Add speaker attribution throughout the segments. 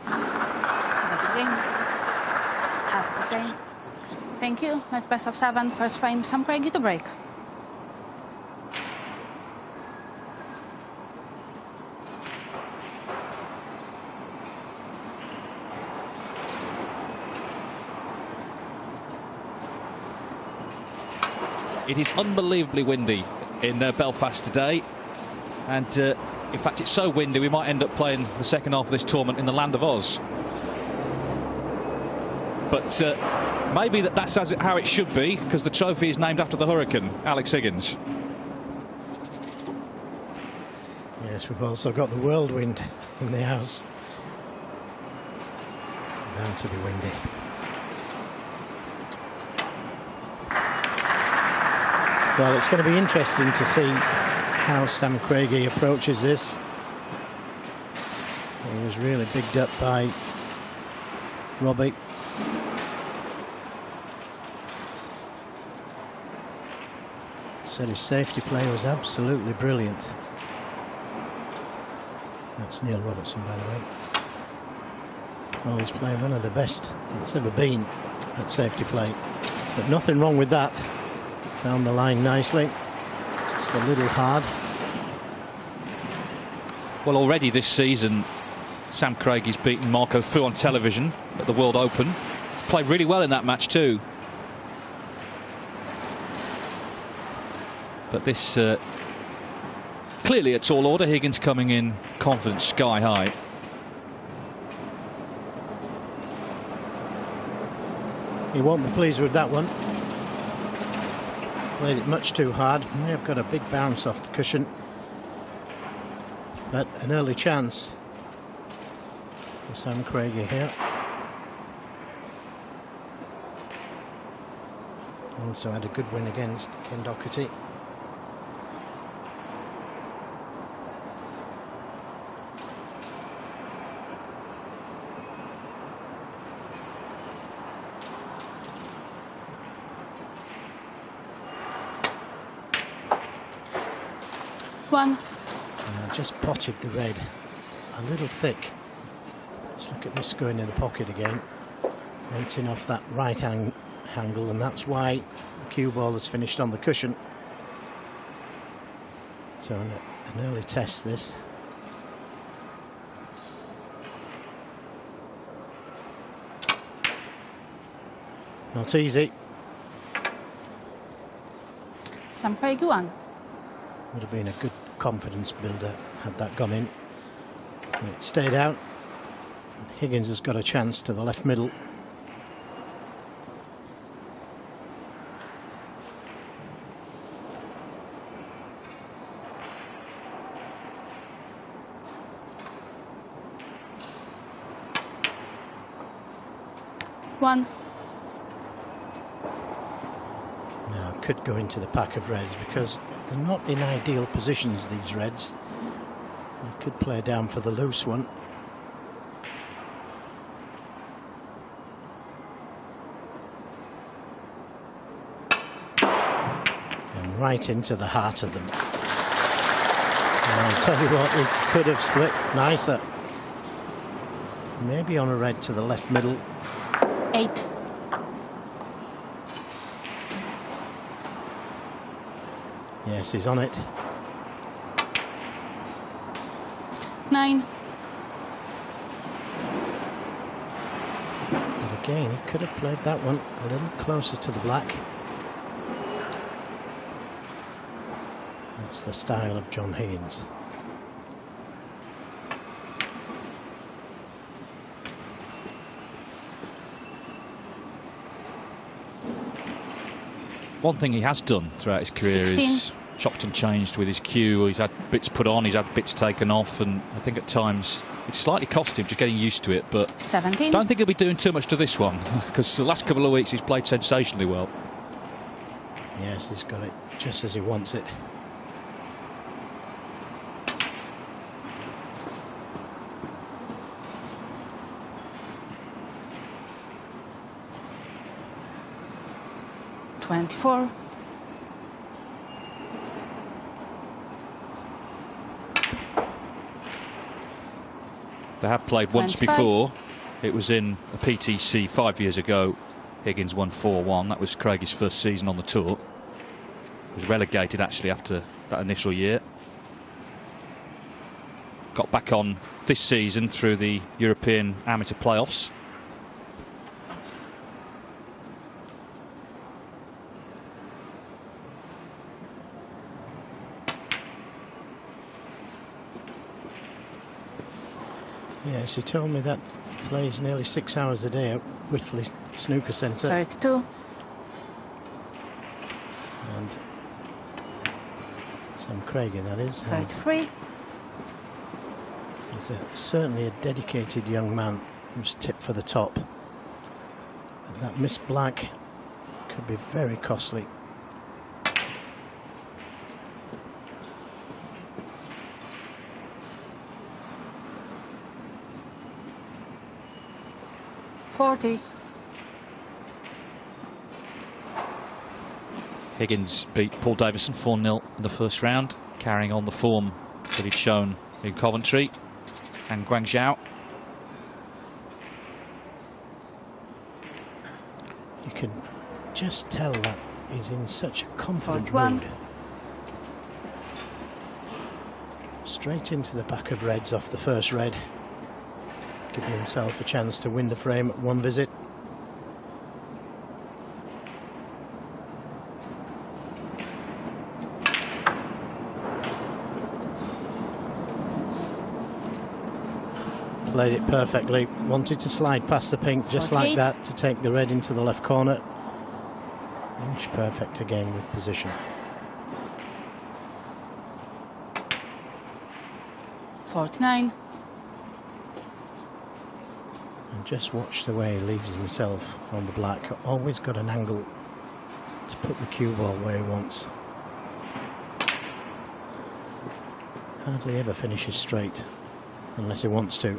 Speaker 1: Have a good game. Have a good game. Thank you. Match best of 7. First frame, Sam Craigie to break.
Speaker 2: It is unbelievably windy in Belfast today, and in fact it's so windy we might end up playing the second half of this tournament in the land of Oz. But maybe that's how it should be, because the trophy is named after the hurricane, Alex Higgins.
Speaker 3: Yes, we've also got the whirlwind in the house. Bound to be windy. Well, it's going to be interesting to see how Sam Craigie approaches this. He was really bigged up by Robbie. Said his safety play was absolutely brilliant. That's Neil Robertson, by the way. Well, he's playing one of the best that's ever been at safety play. But nothing wrong with that. Found the line nicely. Just a little hard.
Speaker 2: Well, already this season, Sam Craigie's beaten Marco Fu on television at the World Open. Played really well in that match too. But this clearly a tall order. Higgins coming in confidence sky high.
Speaker 3: He won't be pleased with that one. Played it much too hard. May have got a big bounce off the cushion, but an early chance for Sam Craigie here. Also had a good win against Ken Doherty. Just potted the red a little thick. Let's look at this going in the pocket again. Went in off that right angle, and that's why the cue ball has finished on the cushion. So an early test this. Not easy.
Speaker 1: Sam Craigie won.
Speaker 3: Would have been a good confidence builder had that gone in. It stayed out. Higgins has got a chance to the left middle.
Speaker 1: One.
Speaker 3: Now could go into the pack of reds because they're not in ideal positions, these reds. You could play down for the loose one. And right into the heart of them. And I'll tell you what, it could have split nicer. Maybe on a red to the left middle.
Speaker 1: 8.
Speaker 3: Yes, he's on it.
Speaker 1: 9.
Speaker 3: And again, he could have played that one a little closer to the black. That's the style of John Higgins.
Speaker 2: One thing he has done throughout his career
Speaker 1: 16.
Speaker 2: is chopped and changed with his cue. He's had bits put on, he's had bits taken off, and I think at times it's slightly cost him just getting used to it. But
Speaker 1: 17.
Speaker 2: don't think he'll be doing too much to this one, because the last couple of weeks he's played sensationally well.
Speaker 3: Yes, he's got it just as he wants it.
Speaker 1: $24.
Speaker 2: They have played once
Speaker 1: 25.
Speaker 2: before. It was in a PTC 5 years ago. Higgins won 4-1. That was Craigie's first season on the tour. Was relegated actually after that initial year. Got back on this season through the European Amateur Playoffs.
Speaker 3: Yes, he told me that he plays nearly 6 hours a day at Whitley Snooker Centre.
Speaker 1: 32.
Speaker 3: And Sam Craigie, that is. And
Speaker 1: 33.
Speaker 3: he's certainly a dedicated young man who's tipped for the top. But that missed black could be very costly.
Speaker 2: Higgins beat Paul Davison 4-0 in the first round, carrying on the form that he'd shown in Coventry and Guangzhou.
Speaker 3: You can just tell that he's in such a confident
Speaker 1: 41.
Speaker 3: mood. Straight into the back of reds off the first red, giving himself a chance to win the frame at one visit. Played it perfectly, wanted to slide past the pink just
Speaker 1: 48.
Speaker 3: like that to take the red into the left corner. Inch perfect again with position.
Speaker 1: 49.
Speaker 3: And just watch the way he leaves himself on the black. Always got an angle to put the cue ball where he wants. Hardly ever finishes straight unless he wants to.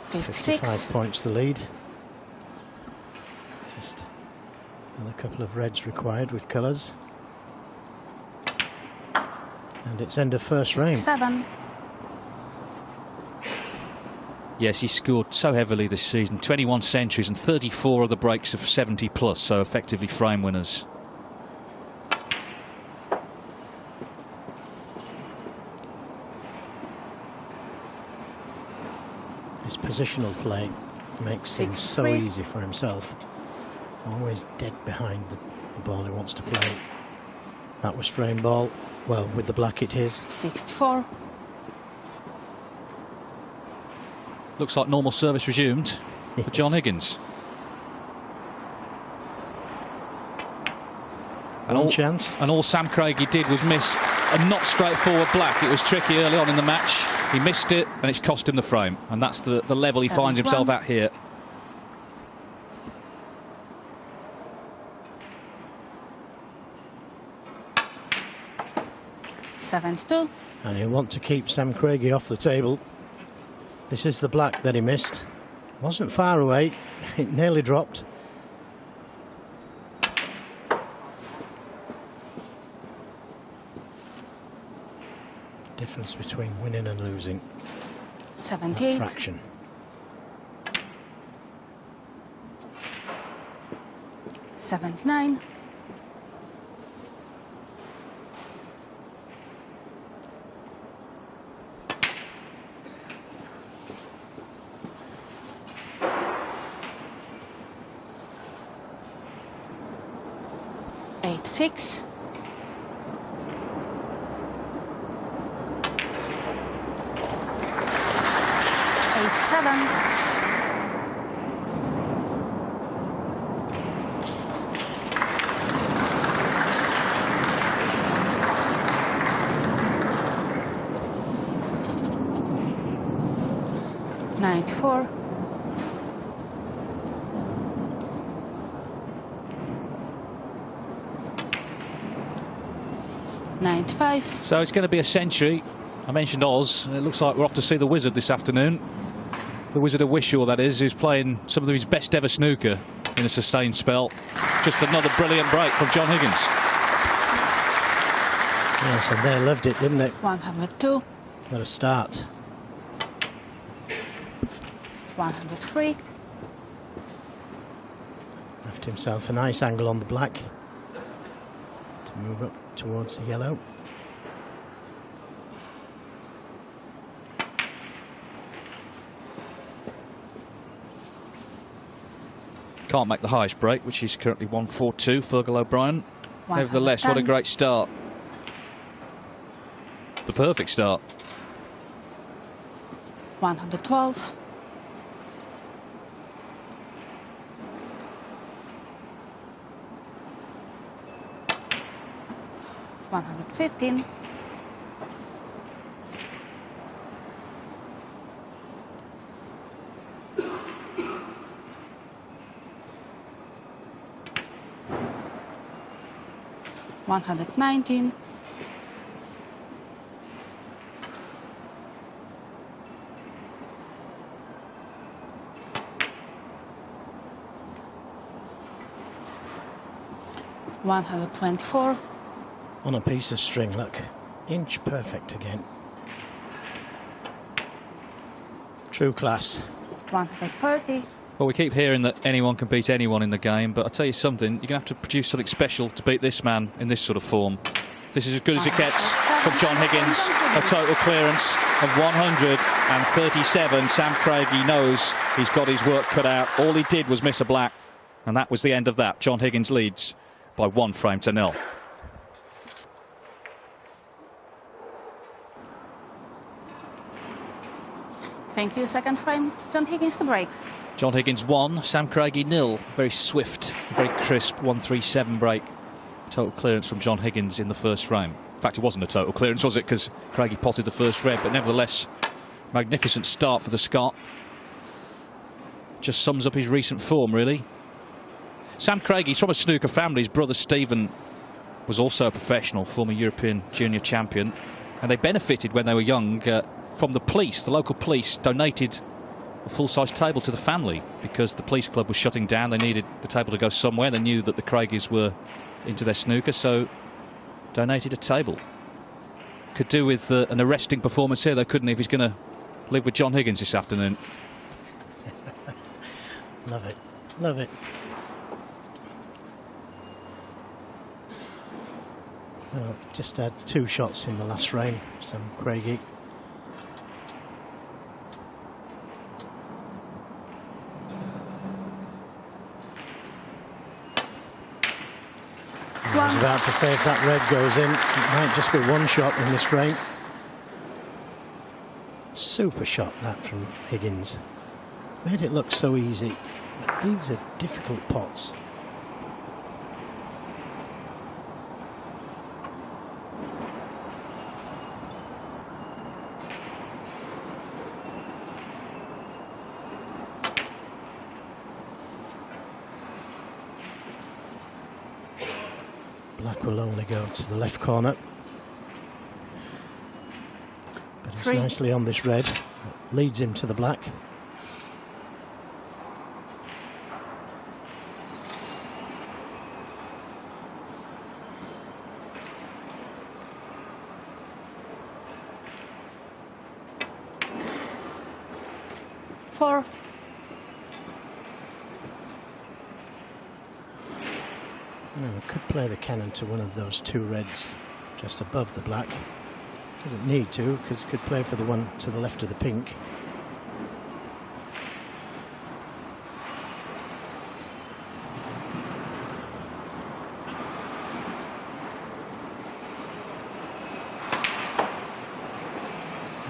Speaker 1: 56.
Speaker 3: 55 points the lead. Just another couple of reds required with colours. And it's end of first frame.
Speaker 1: 7.
Speaker 2: Yes, he scored so heavily this season. 21 centuries and 34 of the breaks of 70 plus, so effectively frame winners.
Speaker 3: His positional play makes things so
Speaker 1: 63.
Speaker 3: easy for himself. Always dead behind the ball he wants to play. That was frame ball. Well, with the black it is.
Speaker 1: 64.
Speaker 2: Looks like normal service resumed for John Higgins.
Speaker 3: One chance.
Speaker 2: And all Sam Craigie did was miss a not straightforward black. It was tricky early on in the match. He missed it and it's cost him the frame. And that's the level he finds himself
Speaker 1: 71.
Speaker 2: at here.
Speaker 1: $72.
Speaker 3: And he'll want to keep Sam Craigie off the table. This is the black that he missed. Wasn't far away. It nearly dropped. Difference between winning and losing.
Speaker 1: 78.
Speaker 3: Fraction.
Speaker 1: 79. 86. 87. 94. 95.
Speaker 2: So it's going to be a century. I mentioned Oz. It looks like we're off to see the Wizard this afternoon. The Wizard of Wishaw, that is, who's playing some of his best ever snooker in a sustained spell. Just another brilliant break from John Higgins.
Speaker 3: Yes, and they loved it, didn't they?
Speaker 1: 102.
Speaker 3: What a start.
Speaker 1: 103.
Speaker 3: Left himself a nice angle on the black to move up towards the yellow.
Speaker 2: Can't make the highest break, which is currently 142, Fergal O'Brien.
Speaker 1: 110.
Speaker 2: Nevertheless, what a great start. The perfect start.
Speaker 1: 112. 115. 119. 124.
Speaker 3: On a piece of string, look. Inch perfect again. True class.
Speaker 1: 130.
Speaker 2: Well, we keep hearing that anyone can beat anyone in the game, but I'll tell you something, you're going to have to produce something special to beat this man in this sort of form. This is as good as it gets from John Higgins. A total clearance of 137. Sam Craigie knows he's got his work cut out. All he did was miss a black, and that was the end of that. John Higgins leads by 1 frame to 0.
Speaker 1: Thank you. Second frame, John Higgins to break.
Speaker 2: John Higgins 1, Sam Craigie 0. Very swift, very crisp 137 break. Total clearance from John Higgins in the first frame. In fact, it wasn't a total clearance, was it? Because Craigie potted the first red, but nevertheless, magnificent start for the Scot. Just sums up his recent form, really. Sam Craigie, he's from a snooker family. His brother Stephen was also a professional, former European junior champion. And they benefited when they were young from the police. The local police donated a full-size table to the family because the police club was shutting down. They needed the table to go somewhere. They knew that the Craigies were into their snooker, so donated a table. Could do with an arresting performance here, though, couldn't he, if he's going to live with John Higgins this afternoon?
Speaker 3: Love it. Love it. Well, just had 2 shots in the last frame, Sam Craigie. I was about to say, if that red goes in, it might just be 1 shot in this frame. Super shot, that from Higgins. Made it look so easy. But these are difficult pots. Black will only go to the left corner. But it's
Speaker 1: 3.
Speaker 3: nicely on this red. Leads him to the black.
Speaker 1: Four.
Speaker 3: Could play the cannon to one of those 2 reds just above the black. Doesn't need to, because it could play for the one to the left of the pink.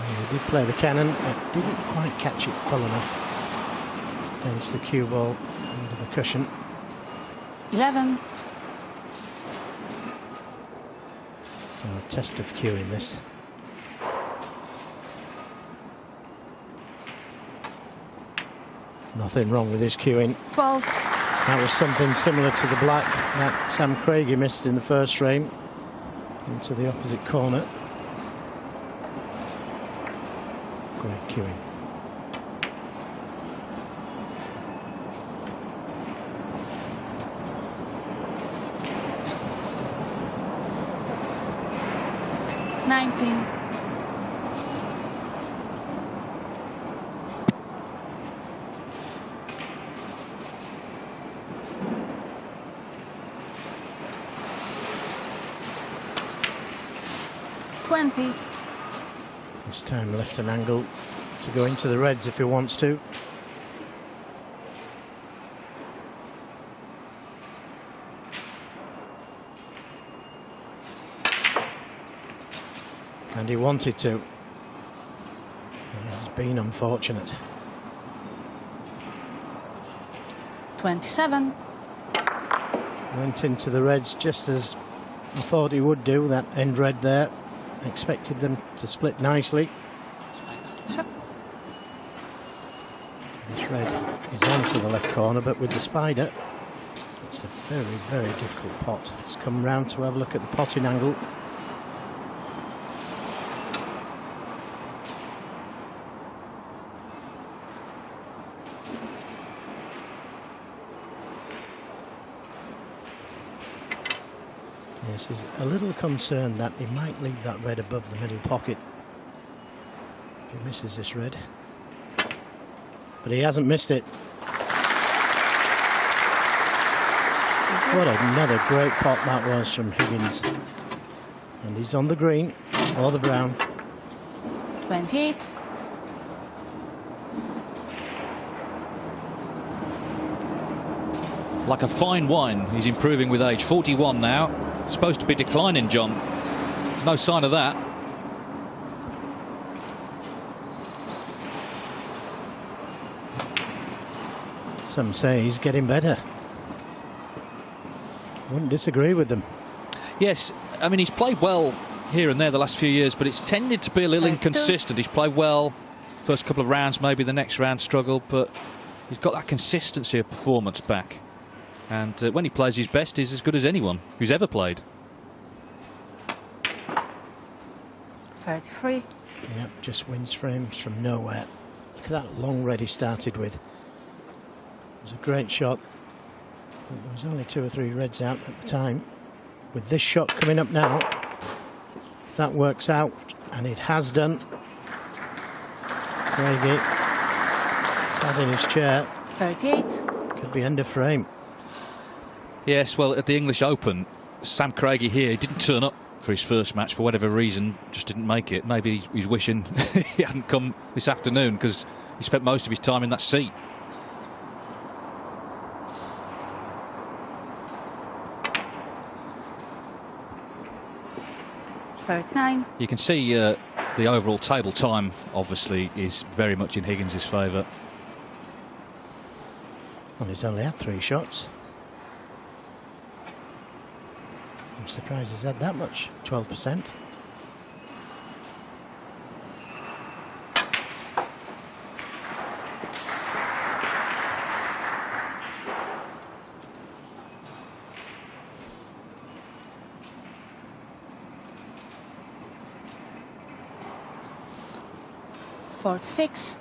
Speaker 3: He did play the cannon, but didn't quite catch it full enough against the cue ball under the cushion.
Speaker 1: 11.
Speaker 3: So a test of cueing this. Nothing wrong with his cueing.
Speaker 1: 12.
Speaker 3: That was something similar to the black that Sam Craigie missed in the first frame. Into the opposite corner. Great cueing.
Speaker 1: 20.
Speaker 3: This time left an angle to go into the reds if he wants to. And he wanted to. And he's been unfortunate.
Speaker 1: 27.
Speaker 3: Went into the reds just as I thought he would do, that end red there. Expected them to split nicely.
Speaker 1: Sure.
Speaker 3: This red is onto the left corner, but with the spider, it's a very, very difficult pot. He's come round to have a look at the potting angle. Yes, he's a little concerned that he might leave that red above the middle pocket if he misses this red. But he hasn't missed it. What another great pot that was from Higgins. And he's on the green, or the brown.
Speaker 1: 28.
Speaker 2: Like a fine wine, he's improving with age. 41 now. Supposed to be declining, John. No sign of that.
Speaker 3: Some say he's getting better. Wouldn't disagree with them.
Speaker 2: Yes, I mean, he's played well here and there the last few years, but it's tended to be a little inconsistent. He's played well first couple of rounds, maybe the next round struggled, but he's got that consistency of performance back. And when he plays his best, he's as good as anyone who's ever played.
Speaker 1: 33.
Speaker 3: Yep, just wins frames from nowhere. Look at that long red he started with. It was a great shot. There was only 2 or 3 reds out at the time. With this shot coming up now, if that works out, and it has done, Craigie sat in his chair.
Speaker 1: 38.
Speaker 3: Could be end of frame.
Speaker 2: Yes, well, at the English Open, Sam Craigie here didn't turn up for his first match for whatever reason, just didn't make it. Maybe he's wishing he hadn't come this afternoon because he spent most of his time in that seat.
Speaker 1: You
Speaker 2: can see the overall table time, obviously, is very much in Higgins' favour.
Speaker 3: Well, he's only had 3 shots. I'm surprised he's had that much, 12%.
Speaker 1: .46.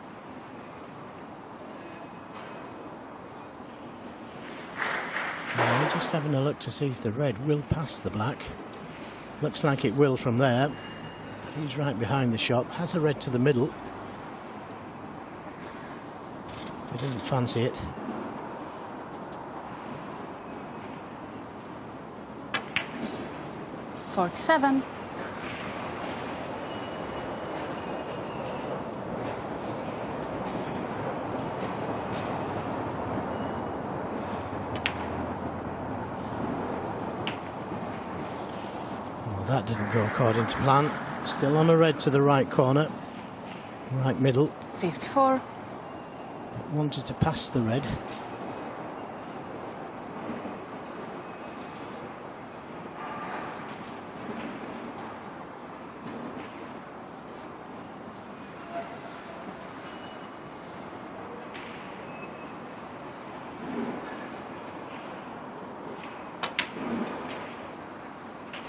Speaker 3: Now we're just having a look to see if the red will pass the black. Looks like it will from there. He's right behind the shot. Has a red to the middle. He doesn't fancy it.
Speaker 1: .47.
Speaker 3: That didn't go according to plan. Still on a red to the right corner, right middle.
Speaker 1: 54.
Speaker 3: Wanted to pass the red.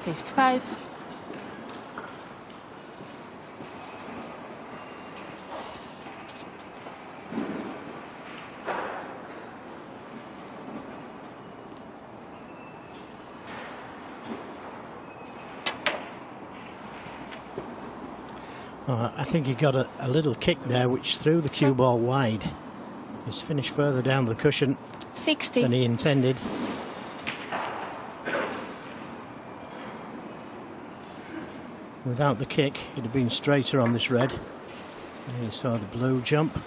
Speaker 1: .55.
Speaker 3: I think he got a little kick there which threw the cue ball wide. He's finished further down the cushion
Speaker 1: 60.
Speaker 3: than he intended. Without the kick, he'd have been straighter on this red. And you saw the blue jump.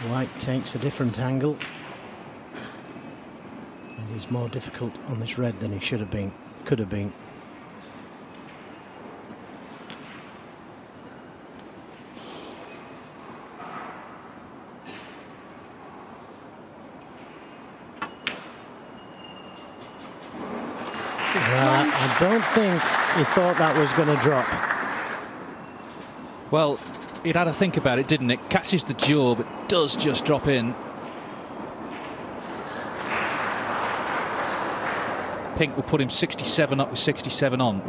Speaker 3: White takes a different angle. And he's more difficult on this red than he should have been, could have been. I don't think he thought that was going to drop.
Speaker 2: Well, he'd had a think about it, didn't it? Catches the jaw, but does just drop in. Pink will put him 67 up with 67 on.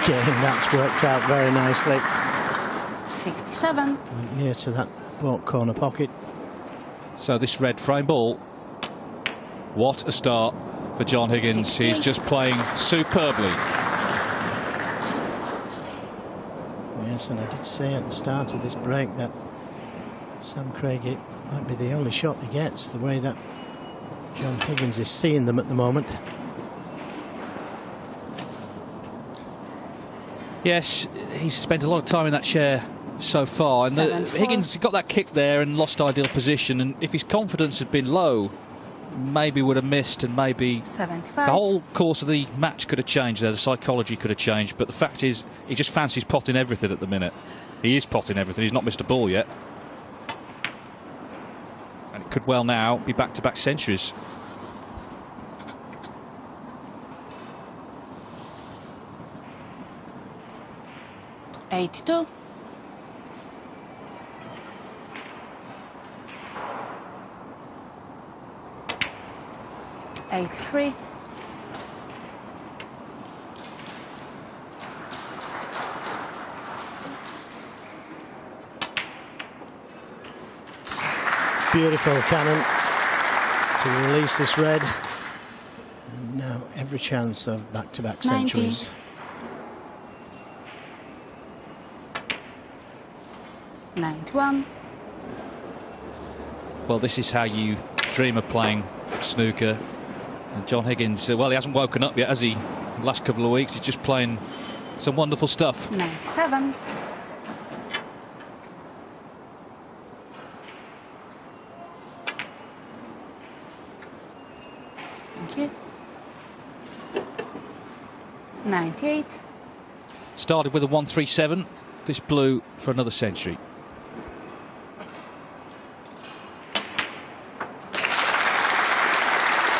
Speaker 3: Again, that's worked out very nicely.
Speaker 1: 67.
Speaker 3: Near to that baulk corner pocket.
Speaker 2: So this red frame ball, what a start for John Higgins.
Speaker 1: 68.
Speaker 2: He's just playing superbly.
Speaker 3: Yes, and I did say at the start of this break that Sam Craigie might be the only shot he gets, the way that John Higgins is seeing them at the moment.
Speaker 2: Yes, he's spent a lot of time in that chair so far, and Higgins got that kick there and lost ideal position, and if his confidence had been low, maybe would have missed, and maybe
Speaker 1: 75.
Speaker 2: the whole course of the match could have changed there, the psychology could have changed, but the fact is he just fancies potting everything at the minute. He is potting everything, he's not missed a ball yet, and it could well now be back-to-back centuries.
Speaker 1: $82. $83.
Speaker 3: Beautiful cannon to release this red. And now every chance of back-to-back
Speaker 1: 90.
Speaker 3: centuries.
Speaker 1: 91.
Speaker 2: Well, this is how you dream of playing snooker. And John Higgins, well, he hasn't woken up yet, has he? The last couple of weeks, he's just playing some wonderful stuff.
Speaker 1: 97. Thank you. 98.
Speaker 2: Started with a 137. This blue for another century.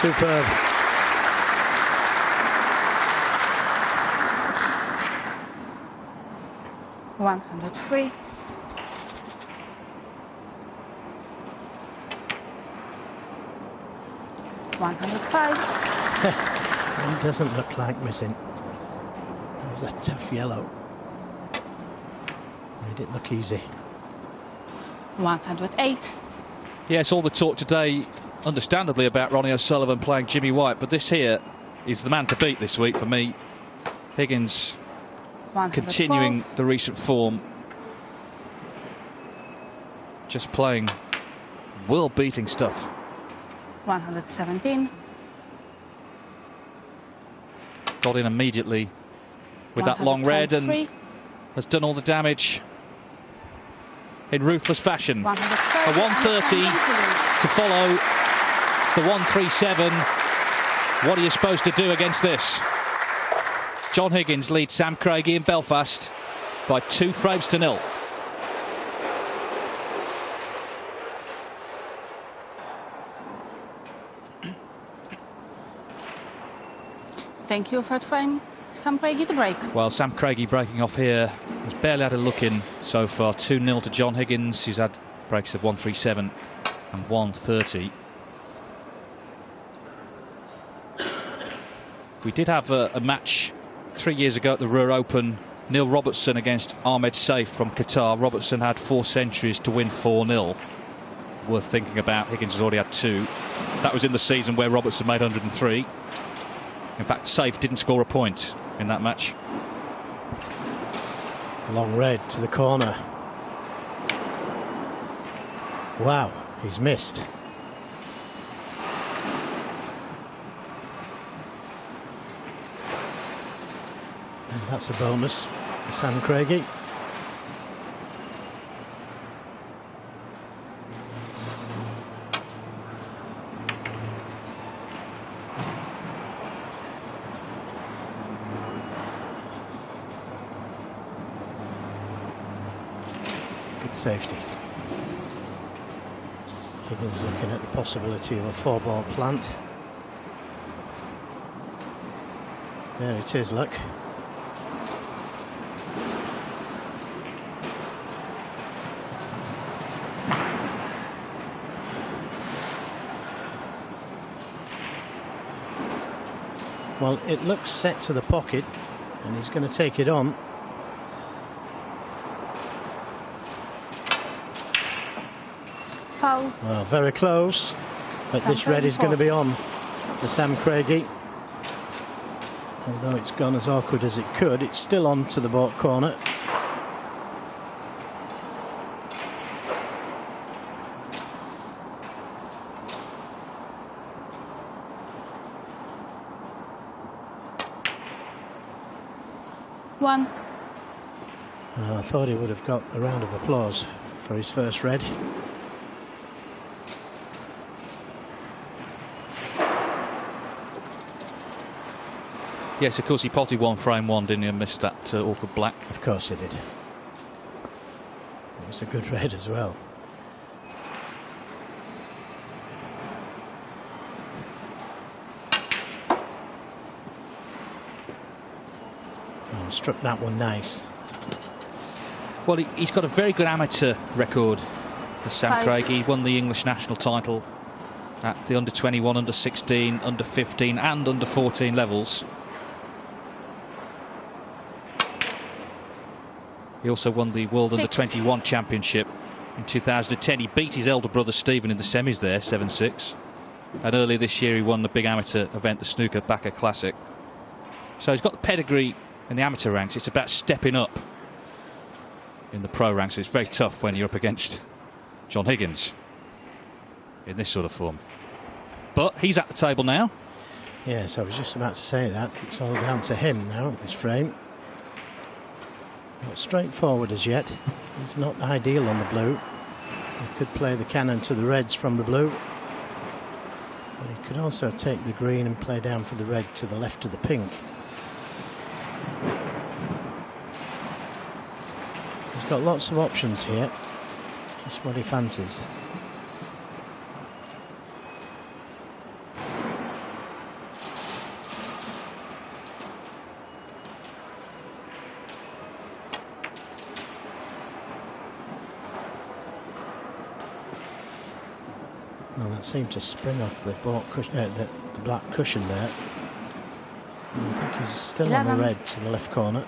Speaker 3: Superb.
Speaker 1: $103. $105.
Speaker 3: It doesn't look like missing. That was a tough yellow. Made it look easy.
Speaker 1: 108.
Speaker 2: Yes, all the talk today, understandably, about Ronnie O'Sullivan playing Jimmy White, but this here is the man to beat this week for me. Higgins
Speaker 1: 112.
Speaker 2: continuing the recent form. Just playing world-beating stuff.
Speaker 1: 117.
Speaker 2: Got in immediately with that long red and
Speaker 1: 123.
Speaker 2: has done all the damage in ruthless fashion.
Speaker 1: 130.
Speaker 2: A 130 to follow the 137. What are you supposed to do against this? John Higgins leads Sam Craigie in Belfast by 2 frames to 0.
Speaker 1: Thank you, third frame. Sam Craigie to break.
Speaker 2: Well, Sam Craigie breaking off here has barely had a look in so far. 2-0 to John Higgins. He's had breaks of 137 and 130. We did have a match 3 years ago at the Ruhr Open. Neil Robertson against Ahmed Saif from Qatar. Robertson had 4 centuries to win 4-0. Worth thinking about. Higgins has already had 2. That was in the season where Robertson made 103. In fact, Saif didn't score a point in that match.
Speaker 3: Long red to the corner. Wow, he's missed. And that's a bonus for Sam Craigie. Good safety. Higgins looking at the possibility of a 4-ball plant. There it is, look. Well, it looks set to the pocket, and he's going to take it on.
Speaker 1: Foul.
Speaker 3: Well, very close, but
Speaker 1: Sam
Speaker 3: this red
Speaker 1: Craigie
Speaker 3: is going to
Speaker 1: foul.
Speaker 3: be on for Sam Craigie. Although it's gone as awkward as it could, it's still on to the baulk corner.
Speaker 1: One.
Speaker 3: I thought he would have got a round of applause for his first red.
Speaker 2: Yes, of course, he potted one frame one, didn't he, and missed that awkward black.
Speaker 3: Of course he did. It was a good red as well. Oh, struck that one nice.
Speaker 2: Well, he's got a very good amateur record for Sam
Speaker 1: Five.
Speaker 2: Craigie. He won the English national title at the under 21, under 16, under 15 and under 14 levels. He also won the World Under 21 Championship in 2010. He beat his elder brother Stephen in the semis there, 7-6. And earlier this year he won the big amateur event, the Snooker Backer Classic. So he's got the pedigree in the amateur ranks. It's about stepping up in the pro ranks. It's very tough when you're up against John Higgins in this sort of form. But he's at the table now.
Speaker 3: Yes, I was just about to say that. It's all down to him now, this frame. Not straightforward as yet. He's not ideal on the blue. He could play the cannon to the reds from the blue. But he could also take the green and play down for the red to the left of the pink. He's got lots of options here. Just what he fancies. Well, that seemed to spring off the baulk cushion, the black cushion there. And I think he's still
Speaker 1: 11.
Speaker 3: on the red to the left corner.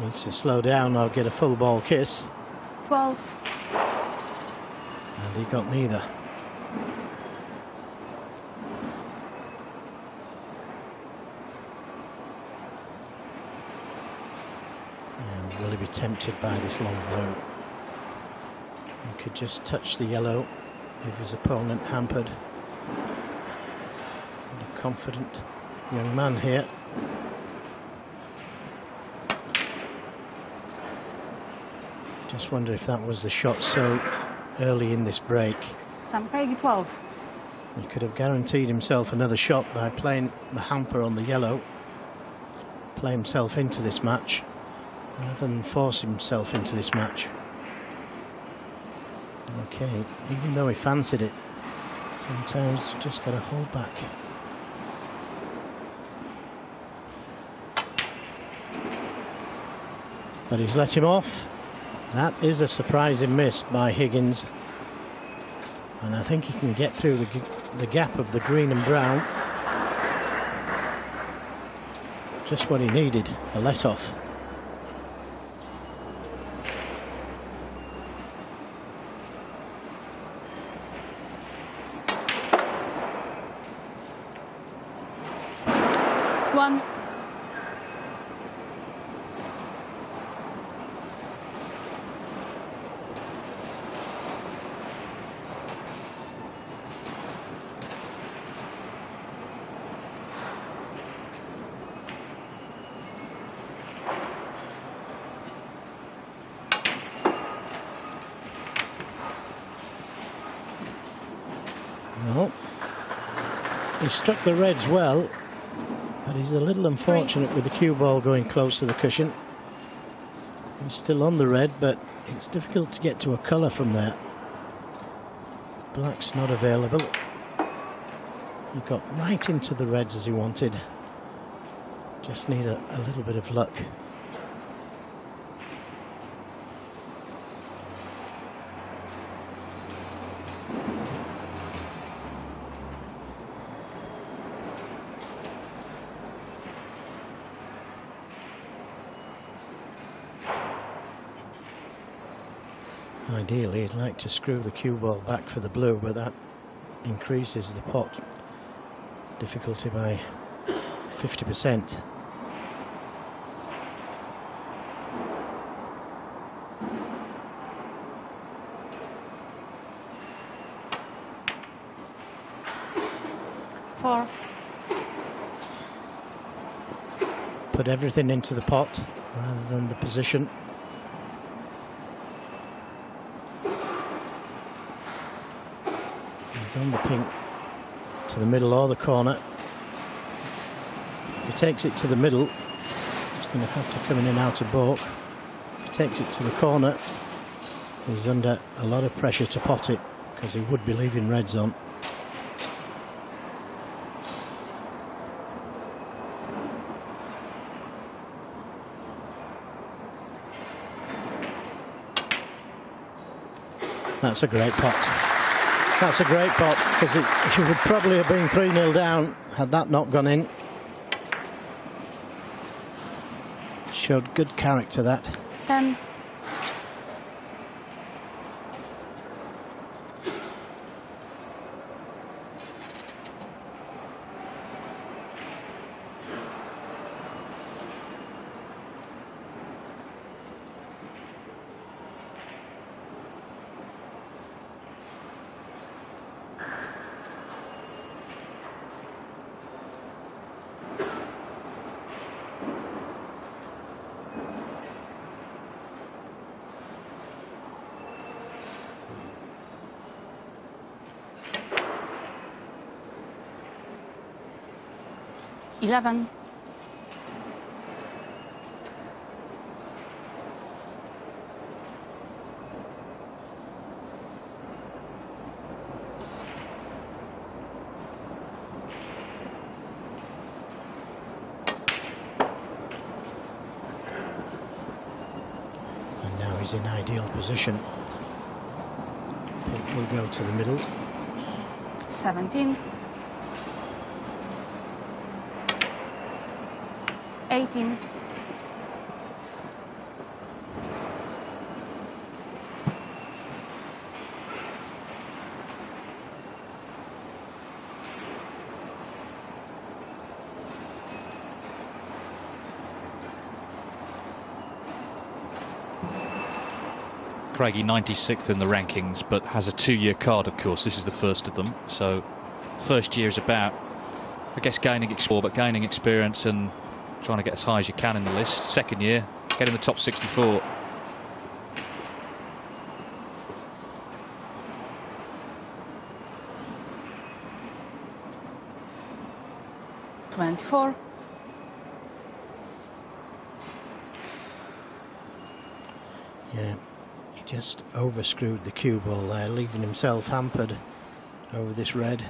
Speaker 3: Needs to slow down or get a full ball kiss.
Speaker 1: 12.
Speaker 3: And he got neither. And will he be tempted by this long blue? He could just touch the yellow if his opponent hampered. And a confident young man here. Just wonder if that was the shot so early in this break.
Speaker 1: Sam Craigie 12.
Speaker 3: He could have guaranteed himself another shot by playing the hamper on the yellow. Play himself into this match rather than force himself into this match. Okay, even though he fancied it, sometimes you just got to hold back. But he's let him off. That is a surprising miss by Higgins. And I think he can get through the gap of the green and brown. Just what he needed, a let-off.
Speaker 1: 1.
Speaker 3: No. He struck the reds well, but he's a little unfortunate with the cue ball going close to the cushion. He's still on the red, but it's difficult to get to a colour from there. Black's not available. He got right into the reds as he wanted. Just need a little bit of luck. Ideally, he'd like to screw the cue ball back for the blue, but that increases the pot difficulty by 50%.
Speaker 1: Four.
Speaker 3: Put everything into the pot rather than the position. He's on the pink to the middle or the corner. If he takes it to the middle, he's going to have to come in and out of baulk. If he takes it to the corner, he's under a lot of pressure to pot it because he would be leaving reds on. That's a great pot. That's a great pot, because he would probably have been 3-0 down had that not gone in. Showed good character, that.
Speaker 1: 10. Eleven.
Speaker 3: And now he's in ideal position. Pink will go to the middle.
Speaker 1: 17. 18.
Speaker 2: Craigie 96th in the rankings, but has a 2-year card, of course. This is the first of them. So first year is about, I guess, gaining experience and trying to get as high as you can in the list. Second year, get in the top 64.
Speaker 1: $24.
Speaker 3: Yeah, he just overscrewed the cue ball there, leaving himself hampered over this red.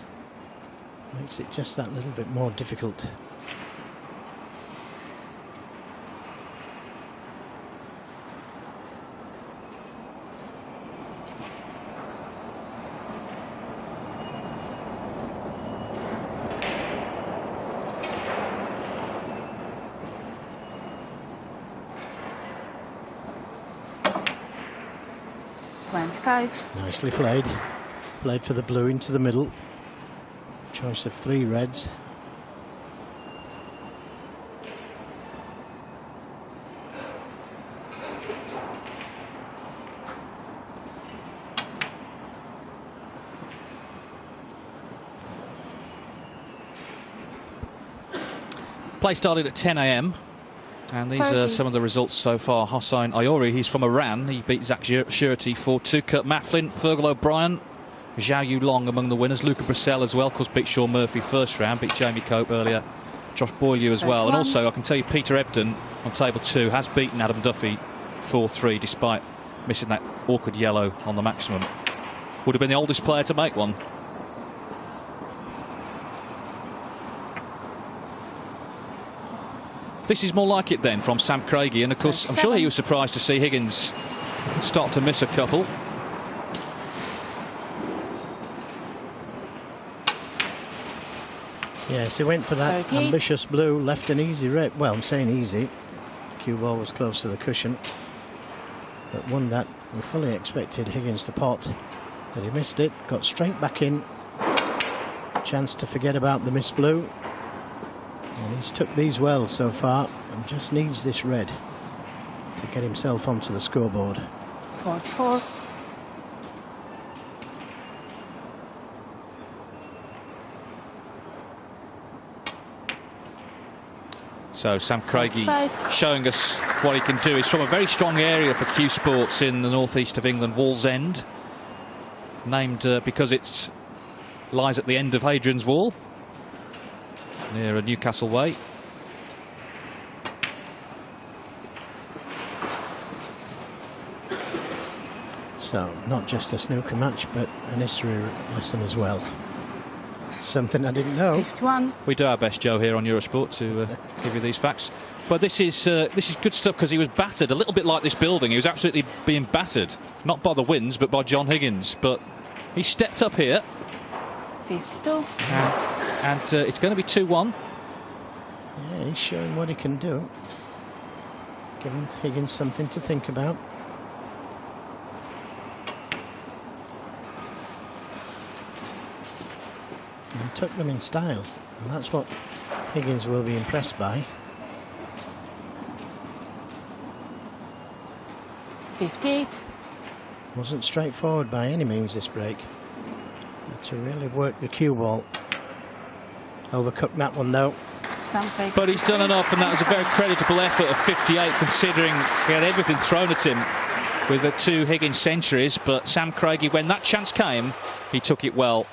Speaker 3: Makes it just that little bit more difficult. Nicely played. Played for the blue into the middle. Choice of 3 reds.
Speaker 2: play started at 10 a.m. and these
Speaker 1: 30.
Speaker 2: are some of the results so far. Hossein Ayori, he's from Iran. He beat Zach Surety for 2. Kurt Mafflin, Fergal O'Brien, Zhao Yu Long among the winners. Luca Brissell as well, of course, beat Sean Murphy first round, beat Jamie Cope earlier. Josh Boyle as well. And also, I can tell you, Peter Ebden on table 2 has beaten Adam Duffy 4-3, despite missing that awkward yellow on the maximum. Would have been the oldest player to make one. This is more like it then from Sam Craigie, and of course I'm sure he was surprised to see Higgins start to miss a couple.
Speaker 3: Yes, he went for that
Speaker 1: 30.
Speaker 3: ambitious blue, left an easy rip. Well, I'm saying easy. Cue ball was close to the cushion, but one that we fully expected Higgins to pot, but he missed it. Got straight back in. Chance to forget about the missed blue. And he's took these well so far and just needs this red to get himself onto the scoreboard.
Speaker 1: 44.
Speaker 2: So Sam Craigie
Speaker 1: 45.
Speaker 2: showing us what he can do. He's from a very strong area for Q Sports in the northeast of England, Wallsend, named because it lies at the end of Hadrian's Wall, near Newcastle Way.
Speaker 3: So not just a snooker match, but an history lesson as well. Something I didn't know.
Speaker 1: 51.
Speaker 2: We do our best, Joe, here on Eurosport to give you these facts. But this is good stuff, because he was battered a little bit like this building. He was absolutely being battered, not by the winds, but by John Higgins. But he stepped up here.
Speaker 1: 52.
Speaker 2: And it's going to be 2-1.
Speaker 3: Yeah, he's showing what he can do. Giving Higgins something to think about. And took them in style, and that's what Higgins will be impressed by.
Speaker 1: 58.
Speaker 3: Wasn't straightforward by any means, this break. Had to really work the cue ball. Overcooked that one though.
Speaker 1: Sam Craigie.
Speaker 2: But he's done enough, and that was a very creditable effort of 58, considering he had everything thrown at him with the 2 Higgins centuries. But Sam Craigie, when that chance came, he took it well.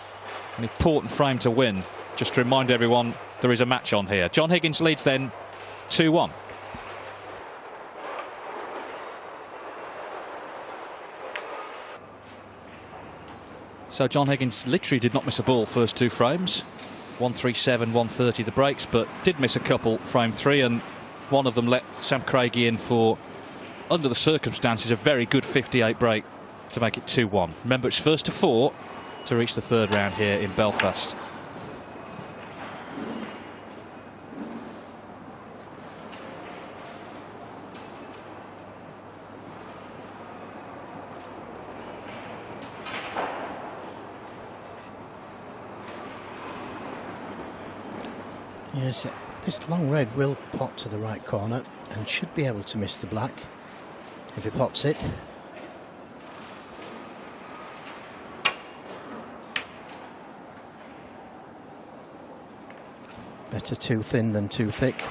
Speaker 2: An important frame to win. Just to remind everyone, there is a match on here. John Higgins leads then 2-1. So John Higgins literally did not miss a ball first 2 frames. 137, 130 the breaks, but did miss a couple frame 3, and one of them let Sam Craigie in for, under the circumstances, a very good 58 break to make it 2-1. Remember, it's first to 4 to reach the 3rd round here in Belfast.
Speaker 3: Yes, this long red will pot to the right corner and should be able to miss the black if he pots it. Better too thin than too thick.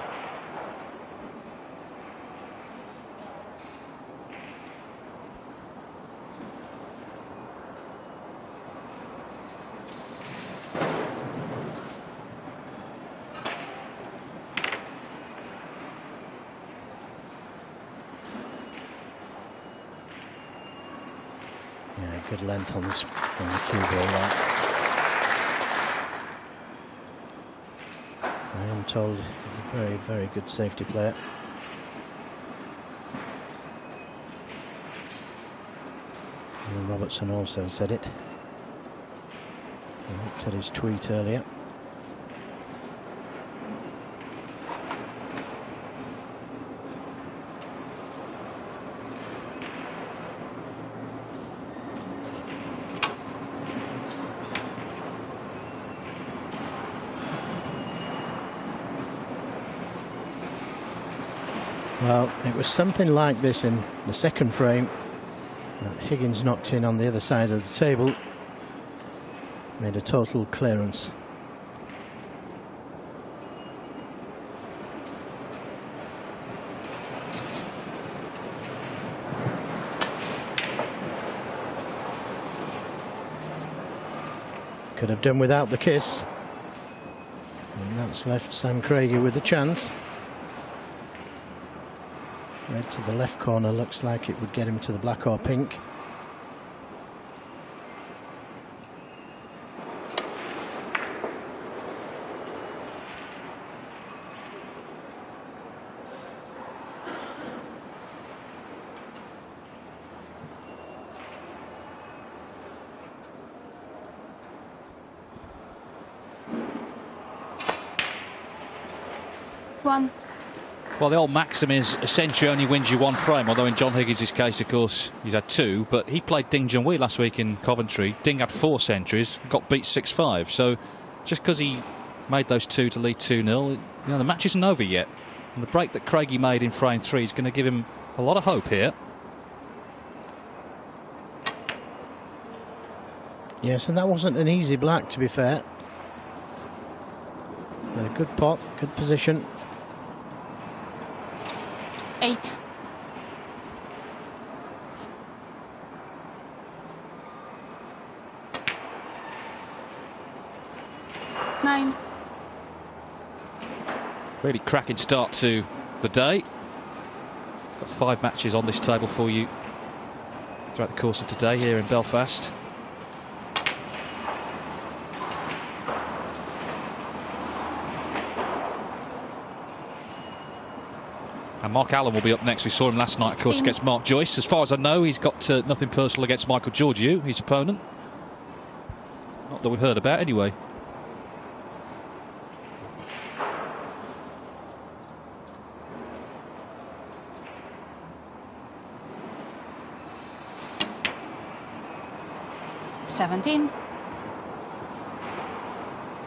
Speaker 3: Yeah, good length on this on the cue ball there. I am told he's a very, very good safety player. And Robertson also said it. I looked at his tweet earlier. Well, it was something like this in the second frame that Higgins knocked in on the other side of the table. Made a total clearance. have done without the kiss. And that's left Sam Craigie with a chance. Red to the left corner looks like it would get him to the black or pink.
Speaker 1: One.
Speaker 2: Well, the old maxim is a century only wins you one frame, although in John Higgins' case, of course, he's had two. But he played Ding Junhui last week in Coventry. Ding had 4 centuries, got beat 6-5. So just because he made those two to lead 2-0, the match isn't over yet. And the break that Craigie made in frame 3 is going to give him a lot of hope here.
Speaker 3: Yes, and that wasn't an easy black, to be fair. Had a good pot, good position.
Speaker 1: 8. Nine.
Speaker 2: Really cracking start to the day. Got 5 matches on this table for you throughout the course of today here in Belfast. And Mark Allen will be up next. We saw him last night, of course, against Mark Joyce. As far as I know, he's got nothing personal against Michael Georgiou, his opponent. Not that we've heard about, anyway.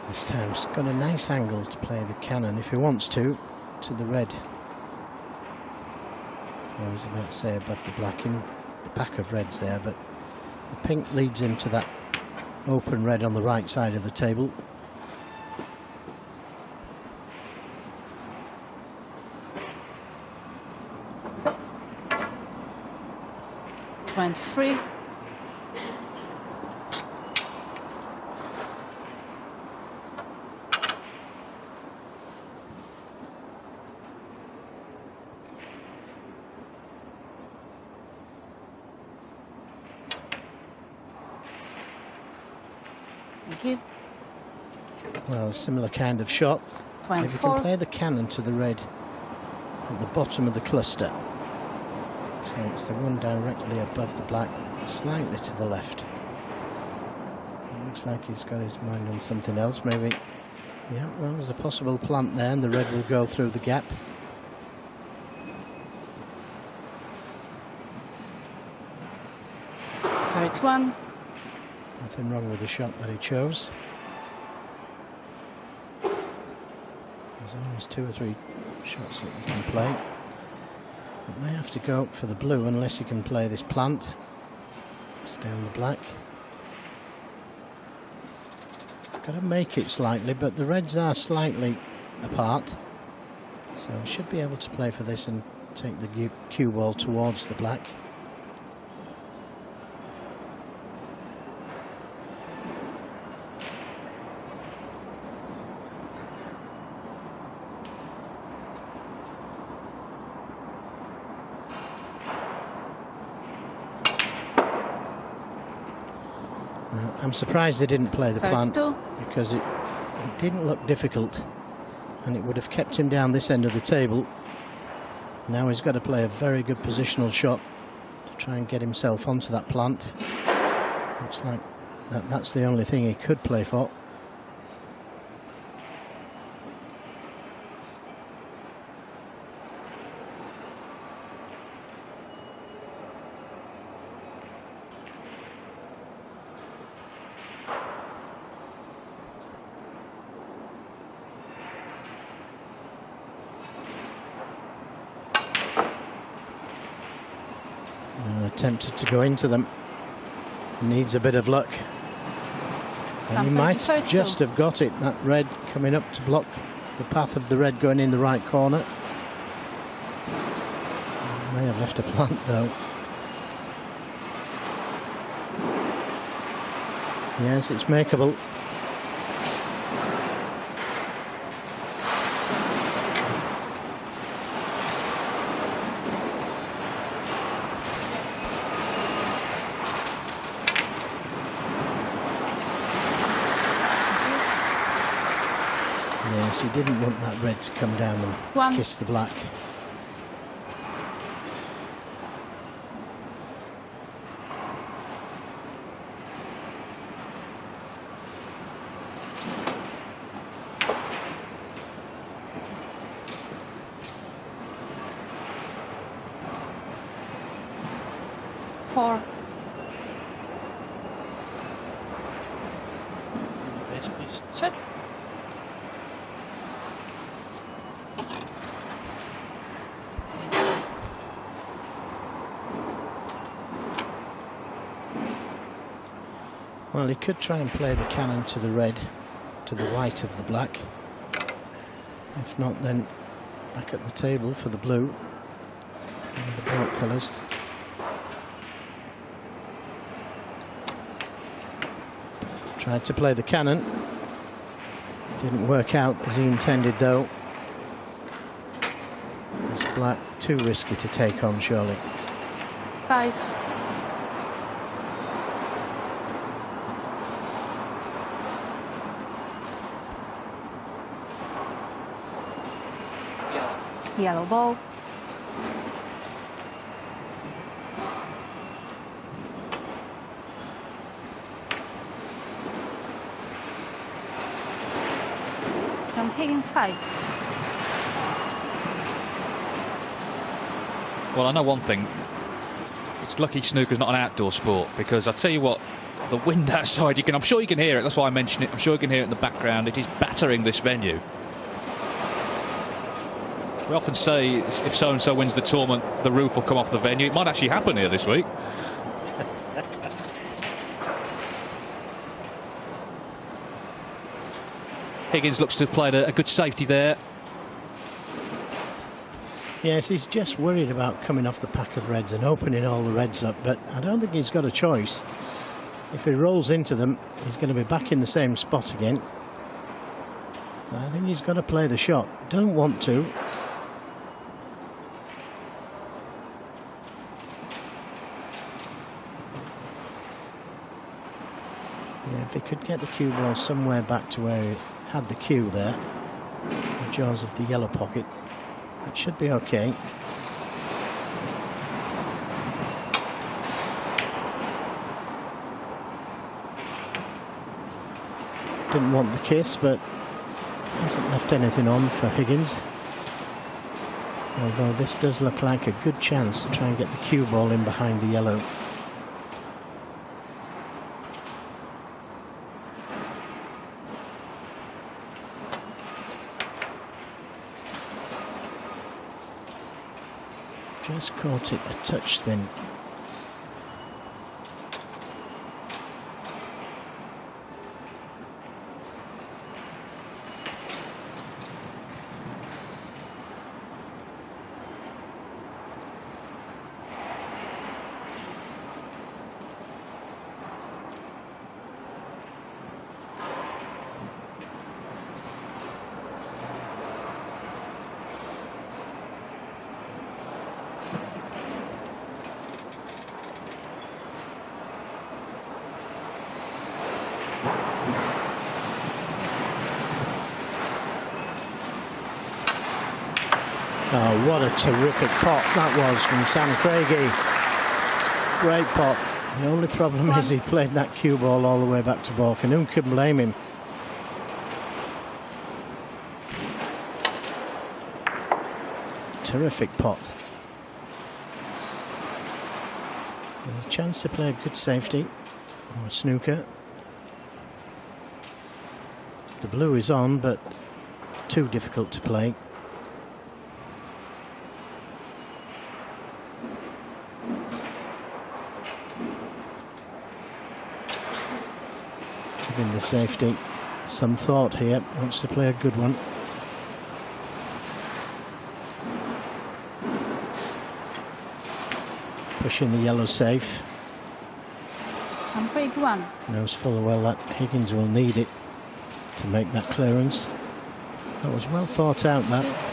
Speaker 3: This time he's got a nice angle to play the cannon if he wants to the red. I was about to say above the black, in the pack of reds there, but the pink leads him to that open red on the right side of the table.
Speaker 1: Twenty-three. Thank you.
Speaker 3: Well, a similar kind of shot. If you
Speaker 1: 24.
Speaker 3: can play the cannon to the red at the bottom of the cluster. So it's the one directly above the black, slightly to the left. It looks like he's got his mind on something else, maybe. Yeah, well, there's a possible plant there, and the red will go through the gap.
Speaker 1: Third one.
Speaker 3: Nothing wrong with the shot that he chose. There's always 2 or 3 shots that you can play. It may have to go for the blue unless he can play this plant. Stay on the black. Got to make it slightly, but the reds are slightly apart. So he should be able to play for this and take the cue ball towards the black. I'm surprised they didn't play the plant, because it didn't look difficult and it would have kept him down this end of the table. Now he's got to play a very good positional shot to try and get himself onto that plant. Looks like that's the only thing he could play for. Tempted to go into them. Needs a bit of luck. And he might just have got it. That red coming up to block the path of the red going in the right corner. May have left a plant though. Yes, it's makeable. Yes, he didn't want that red to come down and
Speaker 1: One.
Speaker 3: kiss the black.
Speaker 1: Four.
Speaker 3: Yes, please.
Speaker 1: Sure.
Speaker 3: Well, he could try and play the cannon to the red, to the white of the black. If not, then back at the table for the blue, and the bright colours. Tried to play the cannon. Didn't work out as he intended, though. This black too risky to take on, surely.
Speaker 1: 5. Yellow ball. John Higgins 5.
Speaker 2: Well, I know one thing. It's lucky snooker's not an outdoor sport, because I tell you what, the wind outside, I'm sure you can hear it. That's why I mention it. I'm sure you can hear it in the background. It is battering this venue. We often say if so-and-so wins the tournament, the roof will come off the venue. It might actually happen here this week. Higgins looks to have played a good safety there.
Speaker 3: Yes, he's just worried about coming off the pack of reds and opening all the reds up, but I don't think he's got a choice. If he rolls into them, he's going to be back in the same spot again. So I think he's got to play the shot. Doesn't want to. Yeah, if he could get the cue ball somewhere back to where he had the cue there, the jaws of the yellow pocket, it should be okay. Didn't want the kiss, but hasn't left anything on for Higgins. Although this does look like a good chance to try and get the cue ball in behind the yellow. Just caught it a touch thin. Oh, what a terrific pot that was from Sam Craigie. Great pot. The only problem is he played that cue ball all the way back to balk, and who can blame him? Terrific pot. There's a chance to play a good safety or a snooker. The blue is on, but too difficult to play. Giving the safety some thought here, wants to play a good one. Pushing the yellow safe.
Speaker 1: Some Craigie 1.
Speaker 3: Knows full well that Higgins will need it to make that clearance. That was well thought out, that.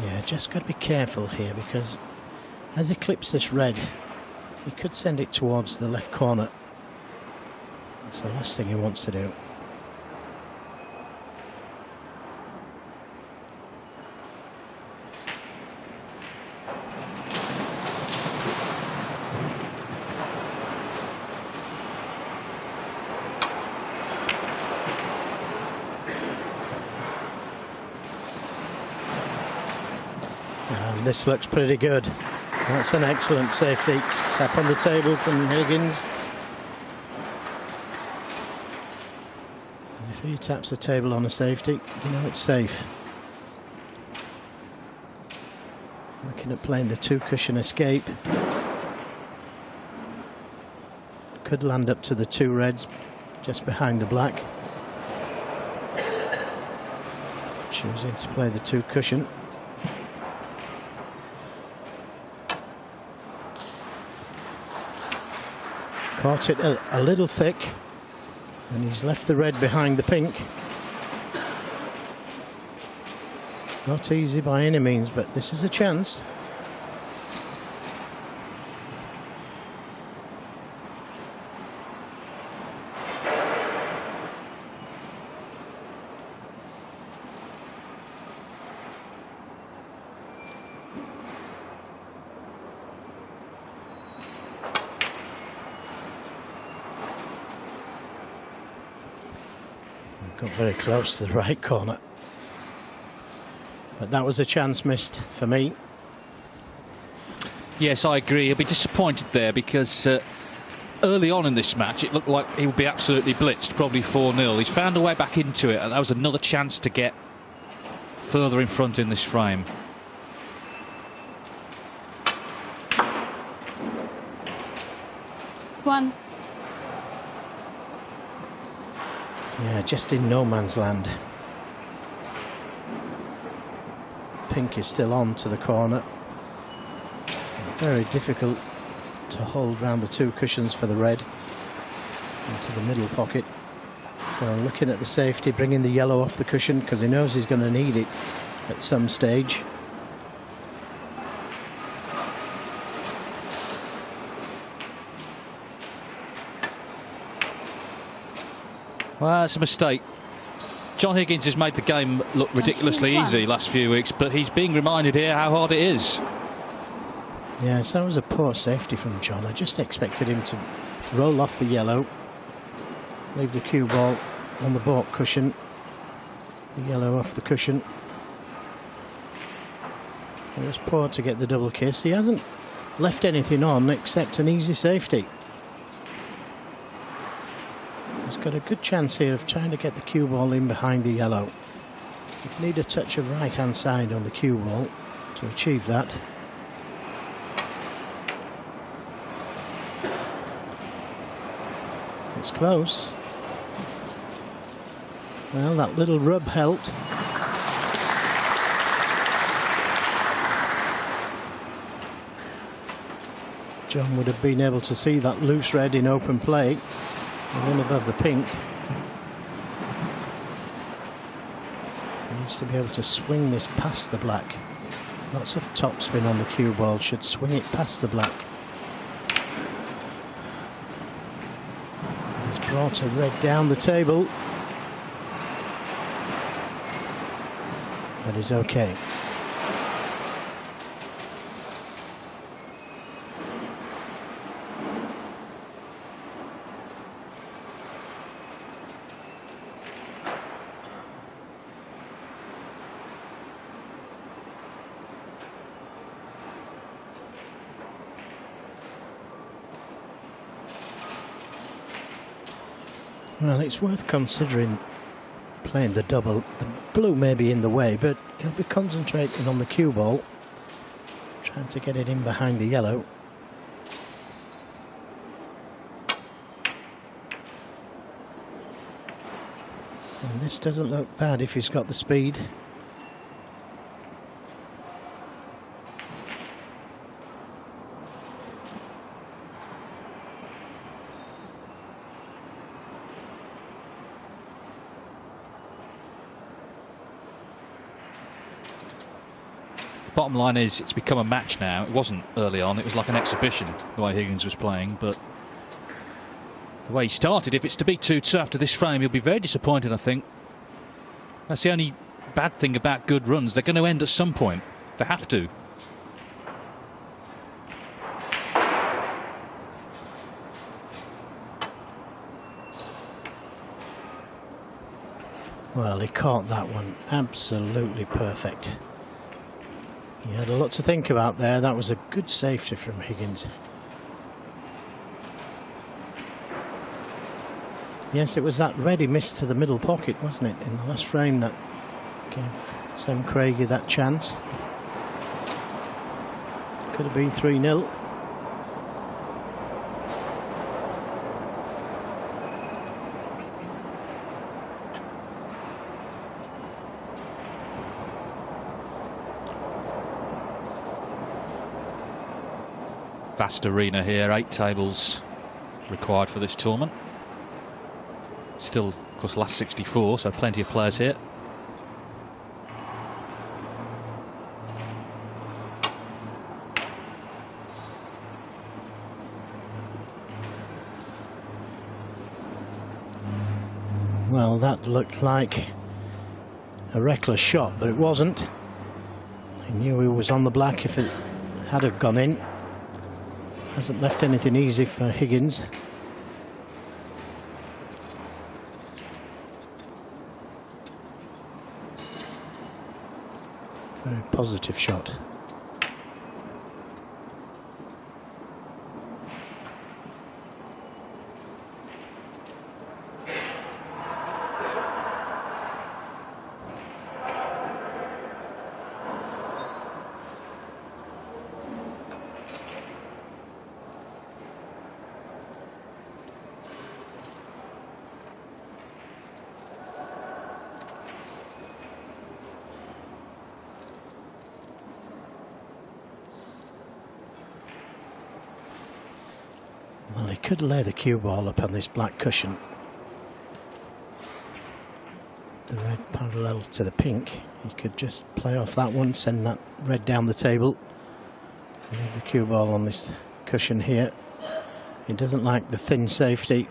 Speaker 3: Yeah, just got to be careful here, because as he clips this red, he could send it towards the left corner. That's the last thing he wants to do. And this looks pretty good. That's an excellent safety. Tap on the table from Higgins. And if he taps the table on a safety, you know it's safe. Looking at playing the 2-cushion escape. Could land up to the 2 reds just behind the black. Choosing to play the 2-cushion. Caught it a little thick, and he's left the red behind the pink. Not easy by any means, but this is a chance. Got very close to the right corner, but that was a chance missed for me.
Speaker 2: Yes, I agree. He'll be disappointed there, because early on in this match it looked like he would be absolutely blitzed, probably 4-0. He's found a way back into it, and that was another chance to get further in front in this frame.
Speaker 1: One.
Speaker 3: Yeah, just in no man's land. Pink is still on to the corner. Very difficult to hold round the 2 cushions for the red into the middle pocket. So looking at the safety, bringing the yellow off the cushion, because he knows he's going to need it at some stage.
Speaker 2: Well, that's a mistake. John Higgins has made the game look ridiculously easy last few weeks, but he's being reminded here how hard it is.
Speaker 3: Yes, that was a poor safety from John. I just expected him to roll off the yellow, leave the cue ball on the baulk cushion, the yellow off the cushion. It was poor to get the double kiss. He hasn't left anything on except an easy safety. He's got a good chance here of trying to get the cue ball in behind the yellow. He'd need a touch of right-hand side on the cue ball to achieve that. It's close. Well, that little rub helped. John would have been able to see that loose red in open play, the one above the pink. He needs to be able to swing this past the black. Lots of topspin on the cue ball, should swing it past the black. He's brought a red down the table, but he's okay. Well, it's worth considering playing the double. The blue may be in the way, but he'll be concentrating on the cue ball, trying to get it in behind the yellow. And this doesn't look bad if he's got the speed.
Speaker 2: bottom line is it's become a match now. It wasn't early on. It was like an exhibition, the way Higgins was playing. But the way he started, if it's to be 2-2 after this frame, he'll be very disappointed, I think. That's the only bad thing about good runs. They're going to end at some point. They have to.
Speaker 3: Well, he caught that one absolutely perfect. He had a lot to think about there. That was a good safety from Higgins. Yes, it was that red he missed to the middle pocket, wasn't it, in the last frame that gave Sam Craigie that chance. Could have been 3-0.
Speaker 2: Vast arena here, 8 tables required for this tournament. Still, of course, last 64, so plenty of players here.
Speaker 3: Well, that looked like a reckless shot, but it wasn't. He knew he was on the black if it had have gone in. Hasn't left anything easy for Higgins. Very positive shot. Well, he could lay the cue ball up on this black cushion. The red parallel to the pink. He could just play off that one, send that red down the table, and leave the cue ball on this cushion here. He doesn't like the thin safety.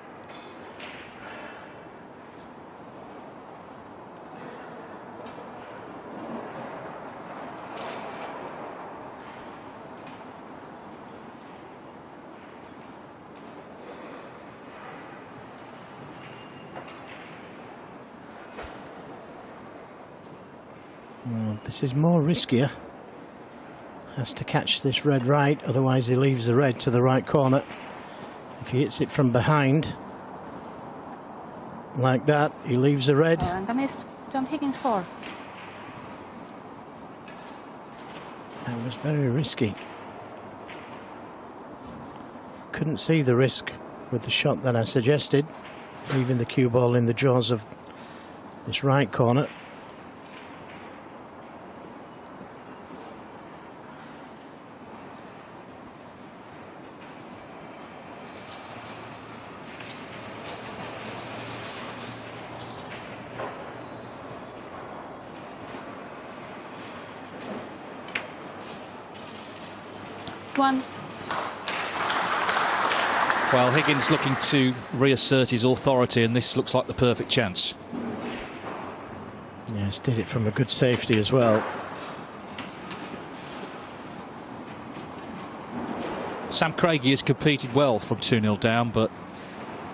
Speaker 3: Well, this is more riskier. Has to catch this red right, otherwise he leaves the red to the right corner. If he hits it from behind, like that, he leaves the red.
Speaker 1: And a miss. John Higgins 4.
Speaker 3: That was very risky. Couldn't see the risk with the shot that I suggested, leaving the cue ball in the jaws of this right corner.
Speaker 1: One.
Speaker 2: Well, Higgins looking to reassert his authority, and this looks like the perfect chance.
Speaker 3: Yes, did it from a good safety as well.
Speaker 2: Sam Craigie has competed well from 2-0 down, but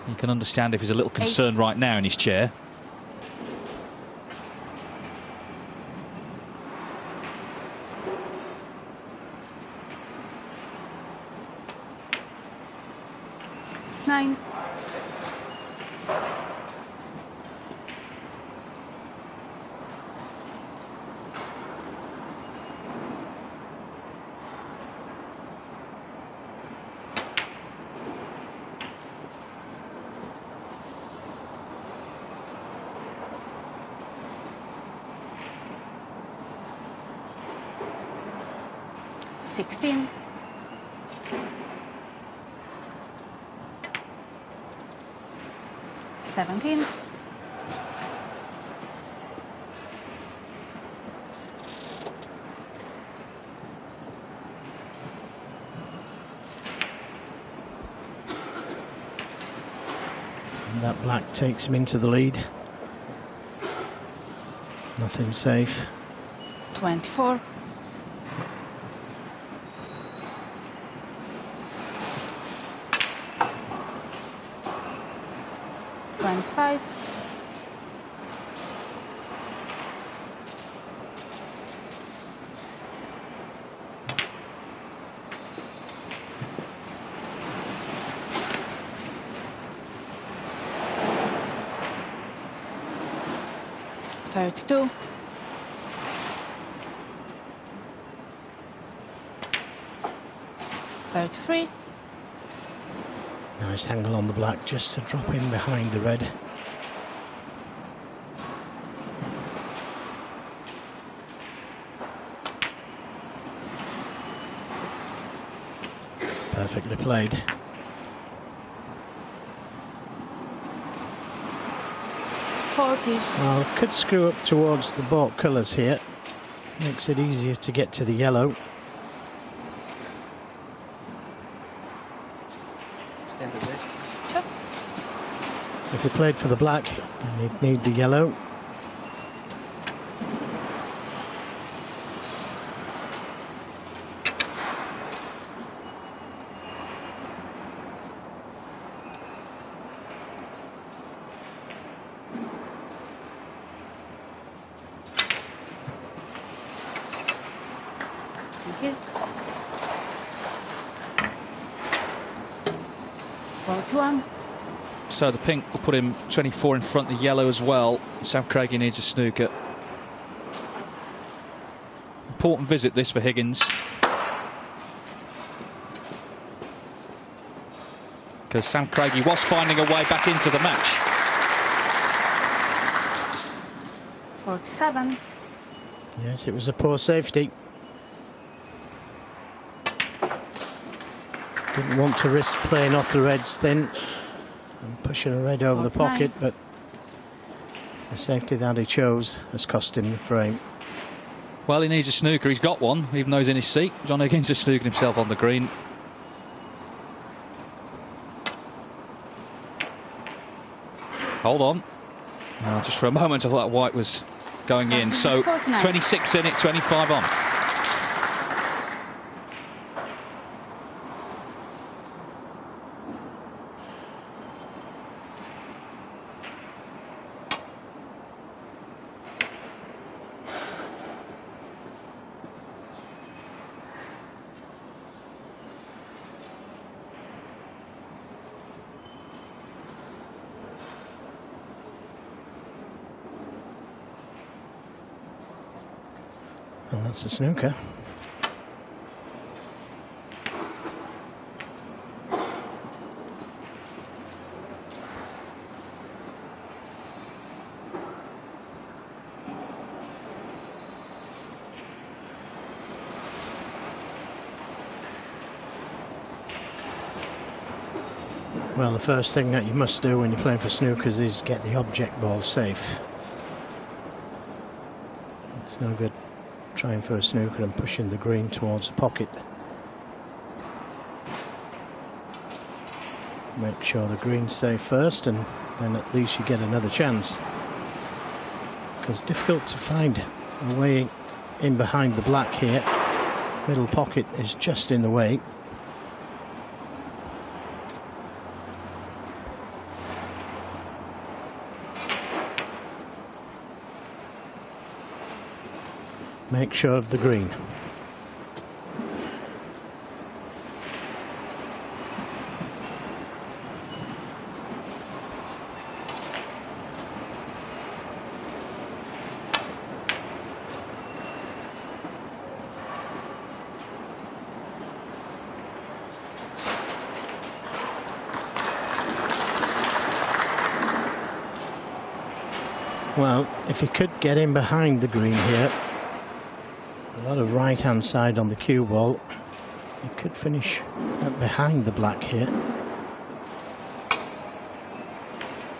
Speaker 2: you can understand if he's a little concerned right now in his chair.
Speaker 1: Nine. Sixteen. 17.
Speaker 3: That black takes him into the lead. Nothing safe.
Speaker 1: 24. $25. 32. 33.
Speaker 3: Nice angle on the black, just to drop in behind the red. Perfectly played. Well, could screw up towards the baulk colours here. Makes it easier to get to the yellow.
Speaker 1: Sure.
Speaker 3: If he played for the black, then he'd need the yellow.
Speaker 1: Thank you. 41.
Speaker 2: So the pink will put him 24 in front of the yellow as well. Sam Craigie needs a snooker. Important visit this for Higgins. Because Sam Craigie was finding a way back into the match.
Speaker 1: 47.
Speaker 3: Yes, it was a poor safety. Didn't want to risk playing off the reds thin and pushing a red over the pocket, but the safety that he chose has cost him the frame.
Speaker 2: Well, he needs a snooker. He's got one, even though he's in his seat. John Higgins has snookered himself on the green. Hold on. Just for a moment, I thought white was going in. So 26 in it, 25 on.
Speaker 3: Well, that's a snooker. Well, the first thing that you must do when you're playing for snookers is get the object ball safe. It's no good trying for a snooker and pushing the green towards the pocket. Make sure the green's safe first, and then at least you get another chance. Because it's difficult to find a way in behind the black here. Middle pocket is just in the way. Make sure of the green. Well, if he could get in behind the green here, a lot of right-hand side on the cue ball, he could finish behind the black here.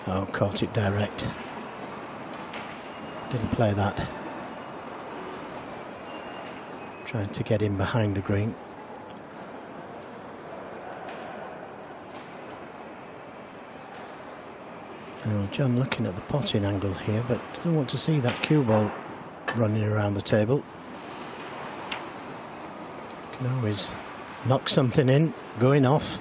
Speaker 3: Oh, caught it direct. Didn't play that. Trying to get in behind the green. Well, John looking at the potting angle here, but doesn't want to see that cue ball running around the table. Can always knock something in, going off.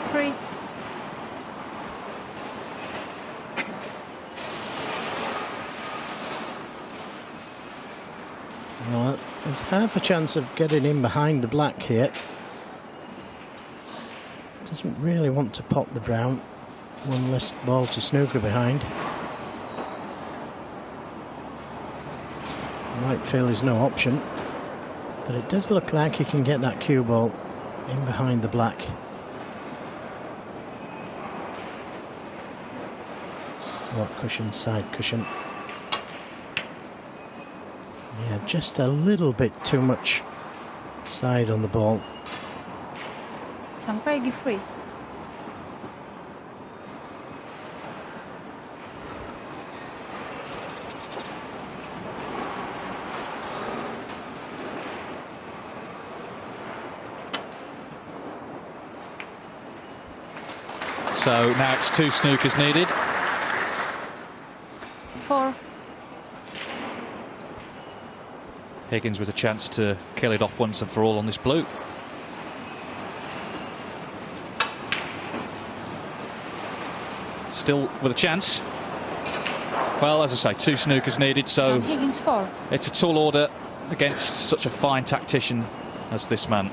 Speaker 1: Free.
Speaker 3: Well, there's half a chance of getting in behind the black here. Doesn't really want to pop the brown. One less ball to snooker behind. White fill is no option, but it does look like he can get that cue ball in behind the black. What cushion, side cushion. Yeah, just a little bit too much side on the ball.
Speaker 1: Sam Craigie free.
Speaker 2: So now it's 2 snookers needed.
Speaker 1: 4.
Speaker 2: Higgins with a chance to kill it off once and for all on this blue. Still with a chance. Well, as I say, 2 snookers needed, so
Speaker 1: Higgins 4.
Speaker 2: it's a tall order against such a fine tactician as this man.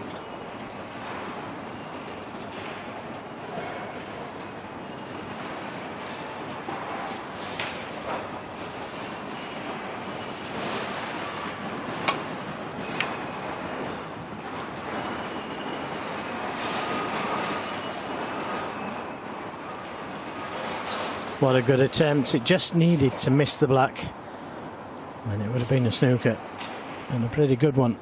Speaker 3: What a good attempt. It just needed to miss the black, and it would have been a snooker, and a pretty good one.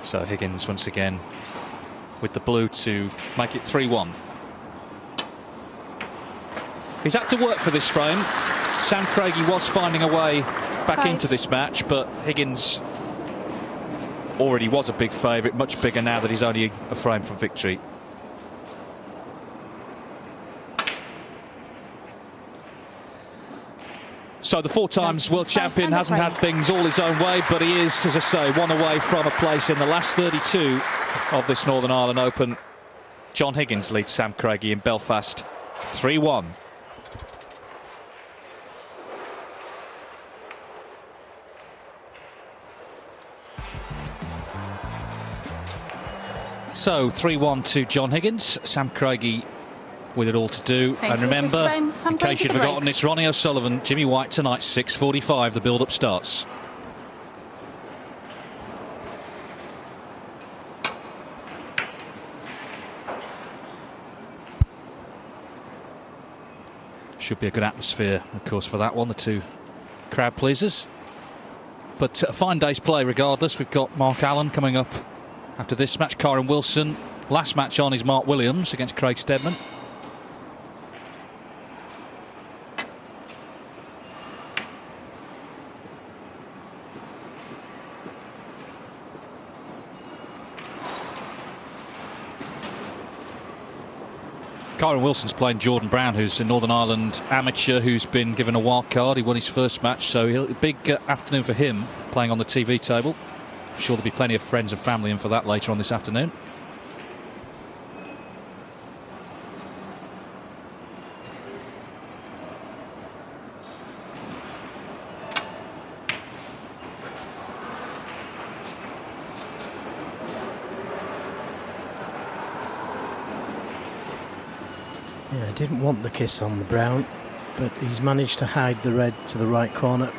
Speaker 2: So Higgins once again with the blue to make it 3-1. He's had to work for this frame. Sam Craigie was finding a way back
Speaker 1: 5.
Speaker 2: into this match, but Higgins already was a big favourite, much bigger now that he's only a frame from victory. So the 4 times world champion hasn't had things all his own way, but he is, as I say, 1 away from a place in the last 32 of this Northern Ireland Open. John Higgins leads Sam Craigie in Belfast 3-1. So 3-1 to John Higgins. Sam Craigie with it all to do.
Speaker 1: Thank
Speaker 2: and
Speaker 1: you.
Speaker 2: remember, in case you'd
Speaker 1: break.
Speaker 2: forgotten, it's Ronnie O'Sullivan, Jimmy White tonight, 6:45. The build-up starts. Should be a good atmosphere, of course, for that one. The 2 crowd pleasers. But a fine day's play regardless. We've got Mark Allen coming up after this match. Kyron Wilson. Last match on is Mark Williams against Craig Steadman. Kyron Wilson's playing Jordan Brown, who's a Northern Ireland amateur who's been given a wild card. He won his first match, so a big afternoon for him playing on the TV table. I'm sure there'll be plenty of friends and family in for that later on this afternoon.
Speaker 3: Yeah, didn't want the kiss on the brown, but he's managed to hide the red to the right corner.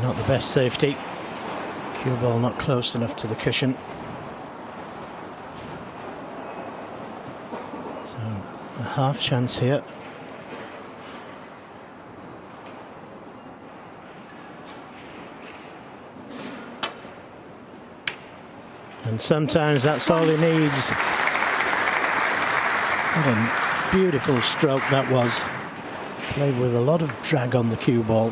Speaker 3: Not the best safety. Cue ball not close enough to the cushion. So a half chance here. And sometimes that's all he needs. What a beautiful stroke that was. Played with a lot of drag on the cue ball,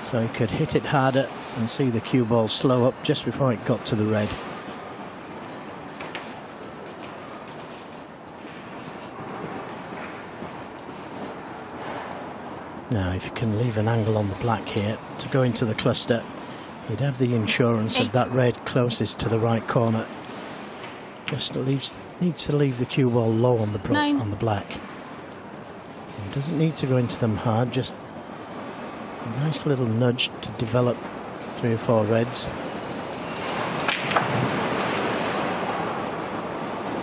Speaker 3: so he could hit it harder and see the cue ball slow up just before it got to the red. Now, if you can leave an angle on the black here to go into the cluster, you'd have the insurance of that red closest to the right corner. Just needs to leave the cue ball low on the black. It doesn't need to go into them hard, just a nice little nudge to develop 3 or 4 reds.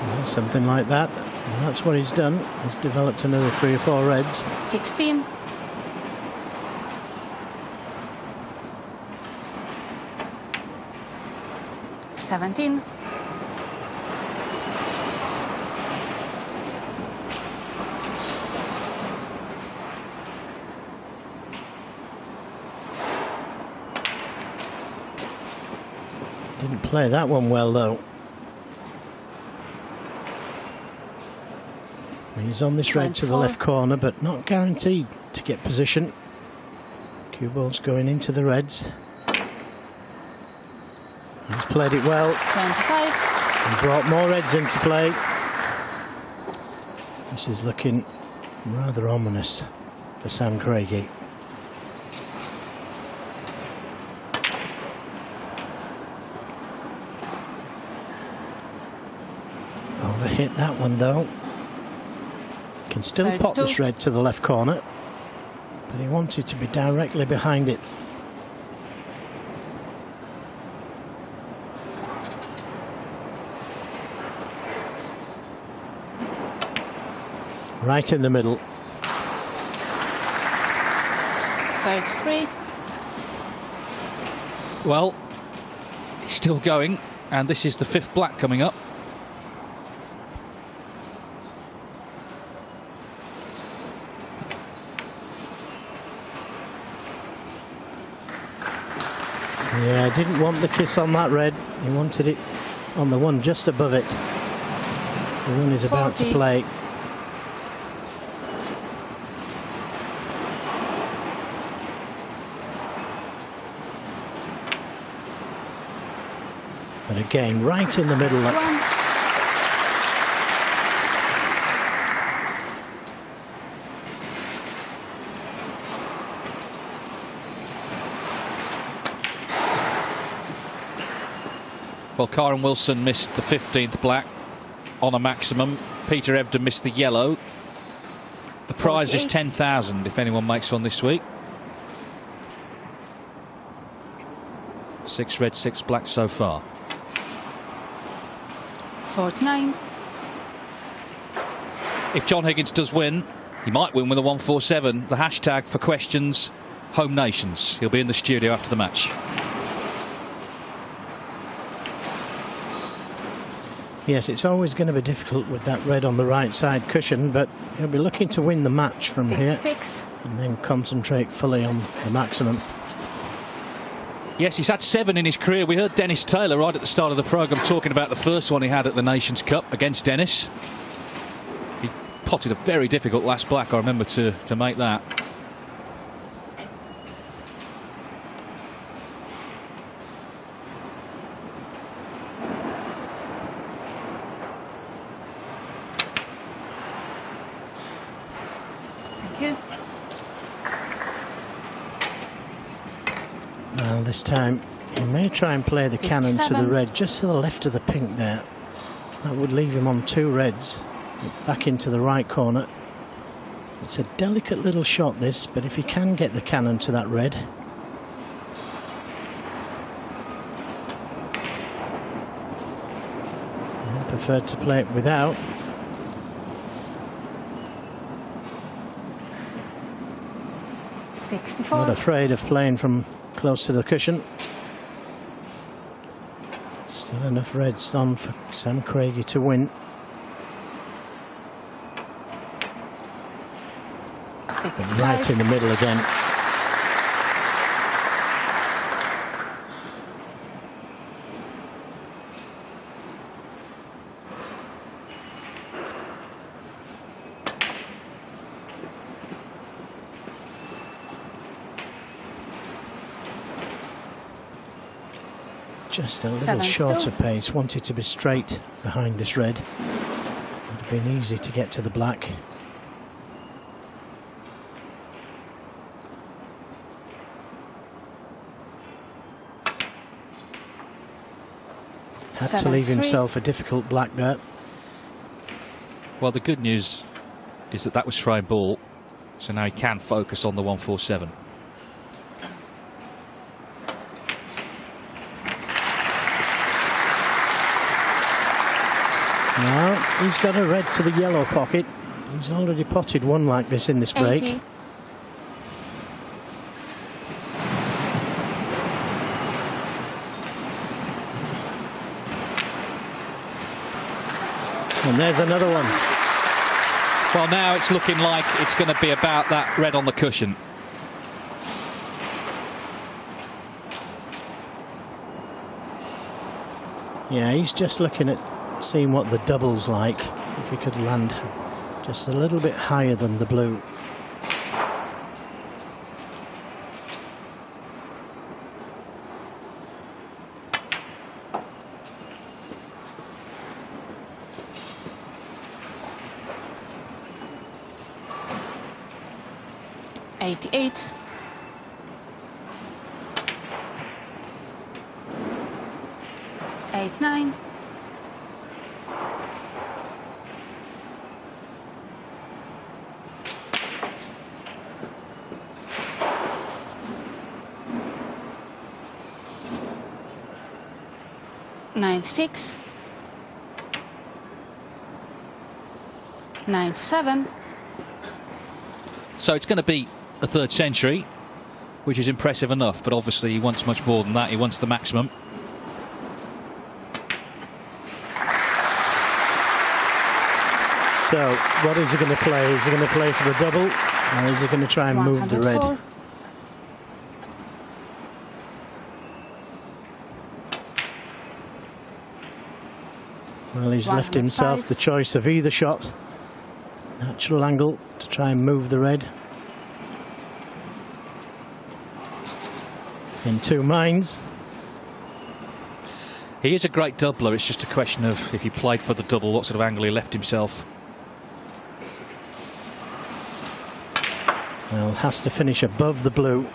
Speaker 3: Yeah, something like that. And that's what he's done. He's developed another 3 or 4 reds.
Speaker 1: 16. $17.
Speaker 3: Didn't play that one well, though. He's on this red to the left corner, but not guaranteed to get position. Cue ball's going into the reds. He's played it well.
Speaker 1: 25.
Speaker 3: And brought more reds into play. This is looking rather ominous for Sam Craigie. Overhit that one though. Can still pop this red to the left corner, but he wanted to be directly behind it. Right in the middle.
Speaker 1: 33.
Speaker 2: Well, he's still going, and this is the 5th black coming up.
Speaker 3: Yeah, didn't want the kiss on that red. He wanted it on the one just above it. The one he's about to play. But again, right in the middle.
Speaker 2: Well, Karen Wilson missed the 15th black on a maximum. Peter Ebden missed the yellow. The prize is 10,000 if anyone makes one this week. 6 red, 6 black so far.
Speaker 1: 49.
Speaker 2: If John Higgins does win, he might win with a 147. The hashtag for questions, Home Nations. He'll be in the studio after the match.
Speaker 3: Yes, it's always going to be difficult with that red on the right side cushion, but he'll be looking to win the match from
Speaker 1: 56.
Speaker 3: here and then concentrate fully on the maximum.
Speaker 2: Yes, he's had 7 in his career. We heard Dennis Taylor right at the start of the programme talking about the first one he had at the Nations Cup against Dennis. He potted a very difficult last black, I remember, to make that.
Speaker 3: Well, this time he may try and play the cannon to the
Speaker 1: 57.
Speaker 3: red, just to the left of the pink there. That would leave him on 2 reds, back into the right corner. It's a delicate little shot, this, but if he can get the cannon to that red. I preferred to play it without.
Speaker 1: Not
Speaker 3: 64. Not
Speaker 1: 64.
Speaker 3: afraid of playing from close to the cushion. Still enough reds on for Sam Craigie to win.
Speaker 1: 65.
Speaker 3: Right in the middle again. Just a little
Speaker 1: 72.
Speaker 3: shorter pace. Wanted to be straight behind this red. Would have been easy to get to the black. Had to leave
Speaker 1: 73.
Speaker 3: himself a difficult black there.
Speaker 2: Well, the good news is that was frame ball, so now he can focus on the 147.
Speaker 3: Now he's got a red to the yellow pocket. He's already potted one like this in this break.
Speaker 1: 80.
Speaker 3: And there's another one.
Speaker 2: Well, now it's looking like it's going to be about that red on the cushion.
Speaker 3: Yeah, he's just looking at seeing what the double's like. If he could land just a little bit higher than the blue.
Speaker 1: $88. 89. 96. 97.
Speaker 2: So it's going to be a 3rd century, which is impressive enough, but obviously he wants much more than that. He wants the maximum.
Speaker 3: So what is he going to play? Is he going to play for the double, or is he going to try and move the red?
Speaker 1: 104.
Speaker 3: Well, he's left himself
Speaker 1: 105.
Speaker 3: the choice of either shot. Natural angle to try and move the red. In 2 minds.
Speaker 2: He is a great doubler. It's just a question of if he played for the double, what sort of angle he left himself.
Speaker 3: Well, has to finish above the blue.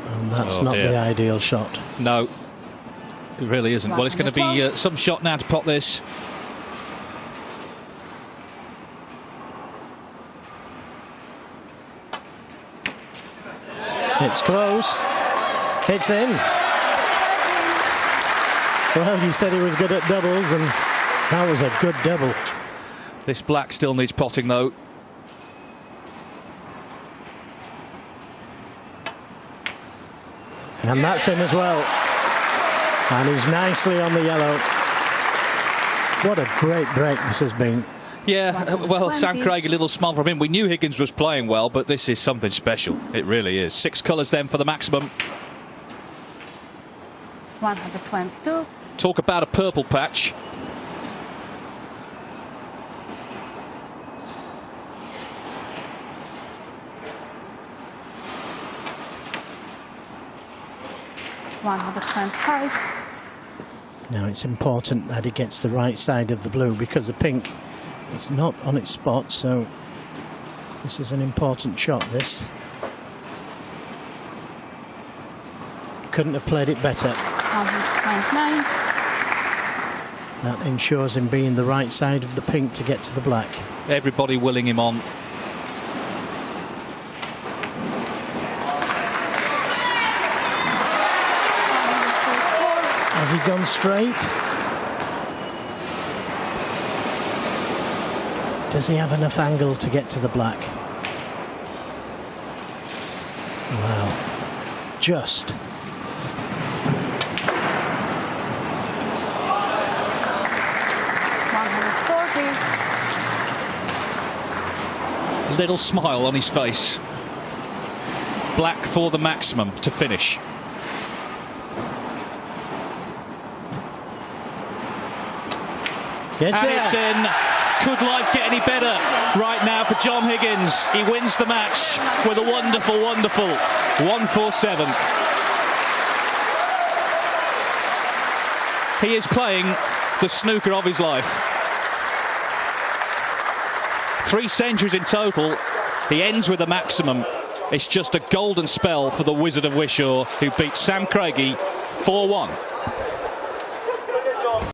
Speaker 3: And that's not
Speaker 2: dear.
Speaker 3: the ideal shot.
Speaker 2: No, it really isn't. Well, it's going to be
Speaker 1: 112.
Speaker 2: some shot now to pot this.
Speaker 3: It's close. It's in. Well, you said he was good at doubles, and that was a good double.
Speaker 2: This black still needs potting, though.
Speaker 3: And that's in as well. And he's nicely on the yellow. What a great break this has been.
Speaker 2: Yeah, well,
Speaker 1: 120.
Speaker 2: Sam Craigie, a little smile from him. We knew Higgins was playing well, but this is something special. It really is. 6 colours then for the maximum.
Speaker 1: 122.
Speaker 2: Talk about a purple patch.
Speaker 1: $125.
Speaker 3: Now it's important that he gets the right side of the blue, because the pink is not on its spot, so this is an important shot, this. couldn't have played it better.
Speaker 1: 129.
Speaker 3: That ensures him being the right side of the pink to get to the black.
Speaker 2: Everybody willing him on.
Speaker 3: Has he gone straight? Does he have enough angle to get to the black? Wow. Just.
Speaker 2: Little smile on his face. Black for the maximum to finish.
Speaker 3: Gets
Speaker 2: And
Speaker 3: it.
Speaker 2: it's in. Could life get any better right now for John Higgins? He wins the match with a wonderful, wonderful 147. He is playing the snooker of his life. 3 centuries in total. He ends with a maximum. It's just a golden spell for the Wizard of Wishaw, who beat Sam Craigie 4-1.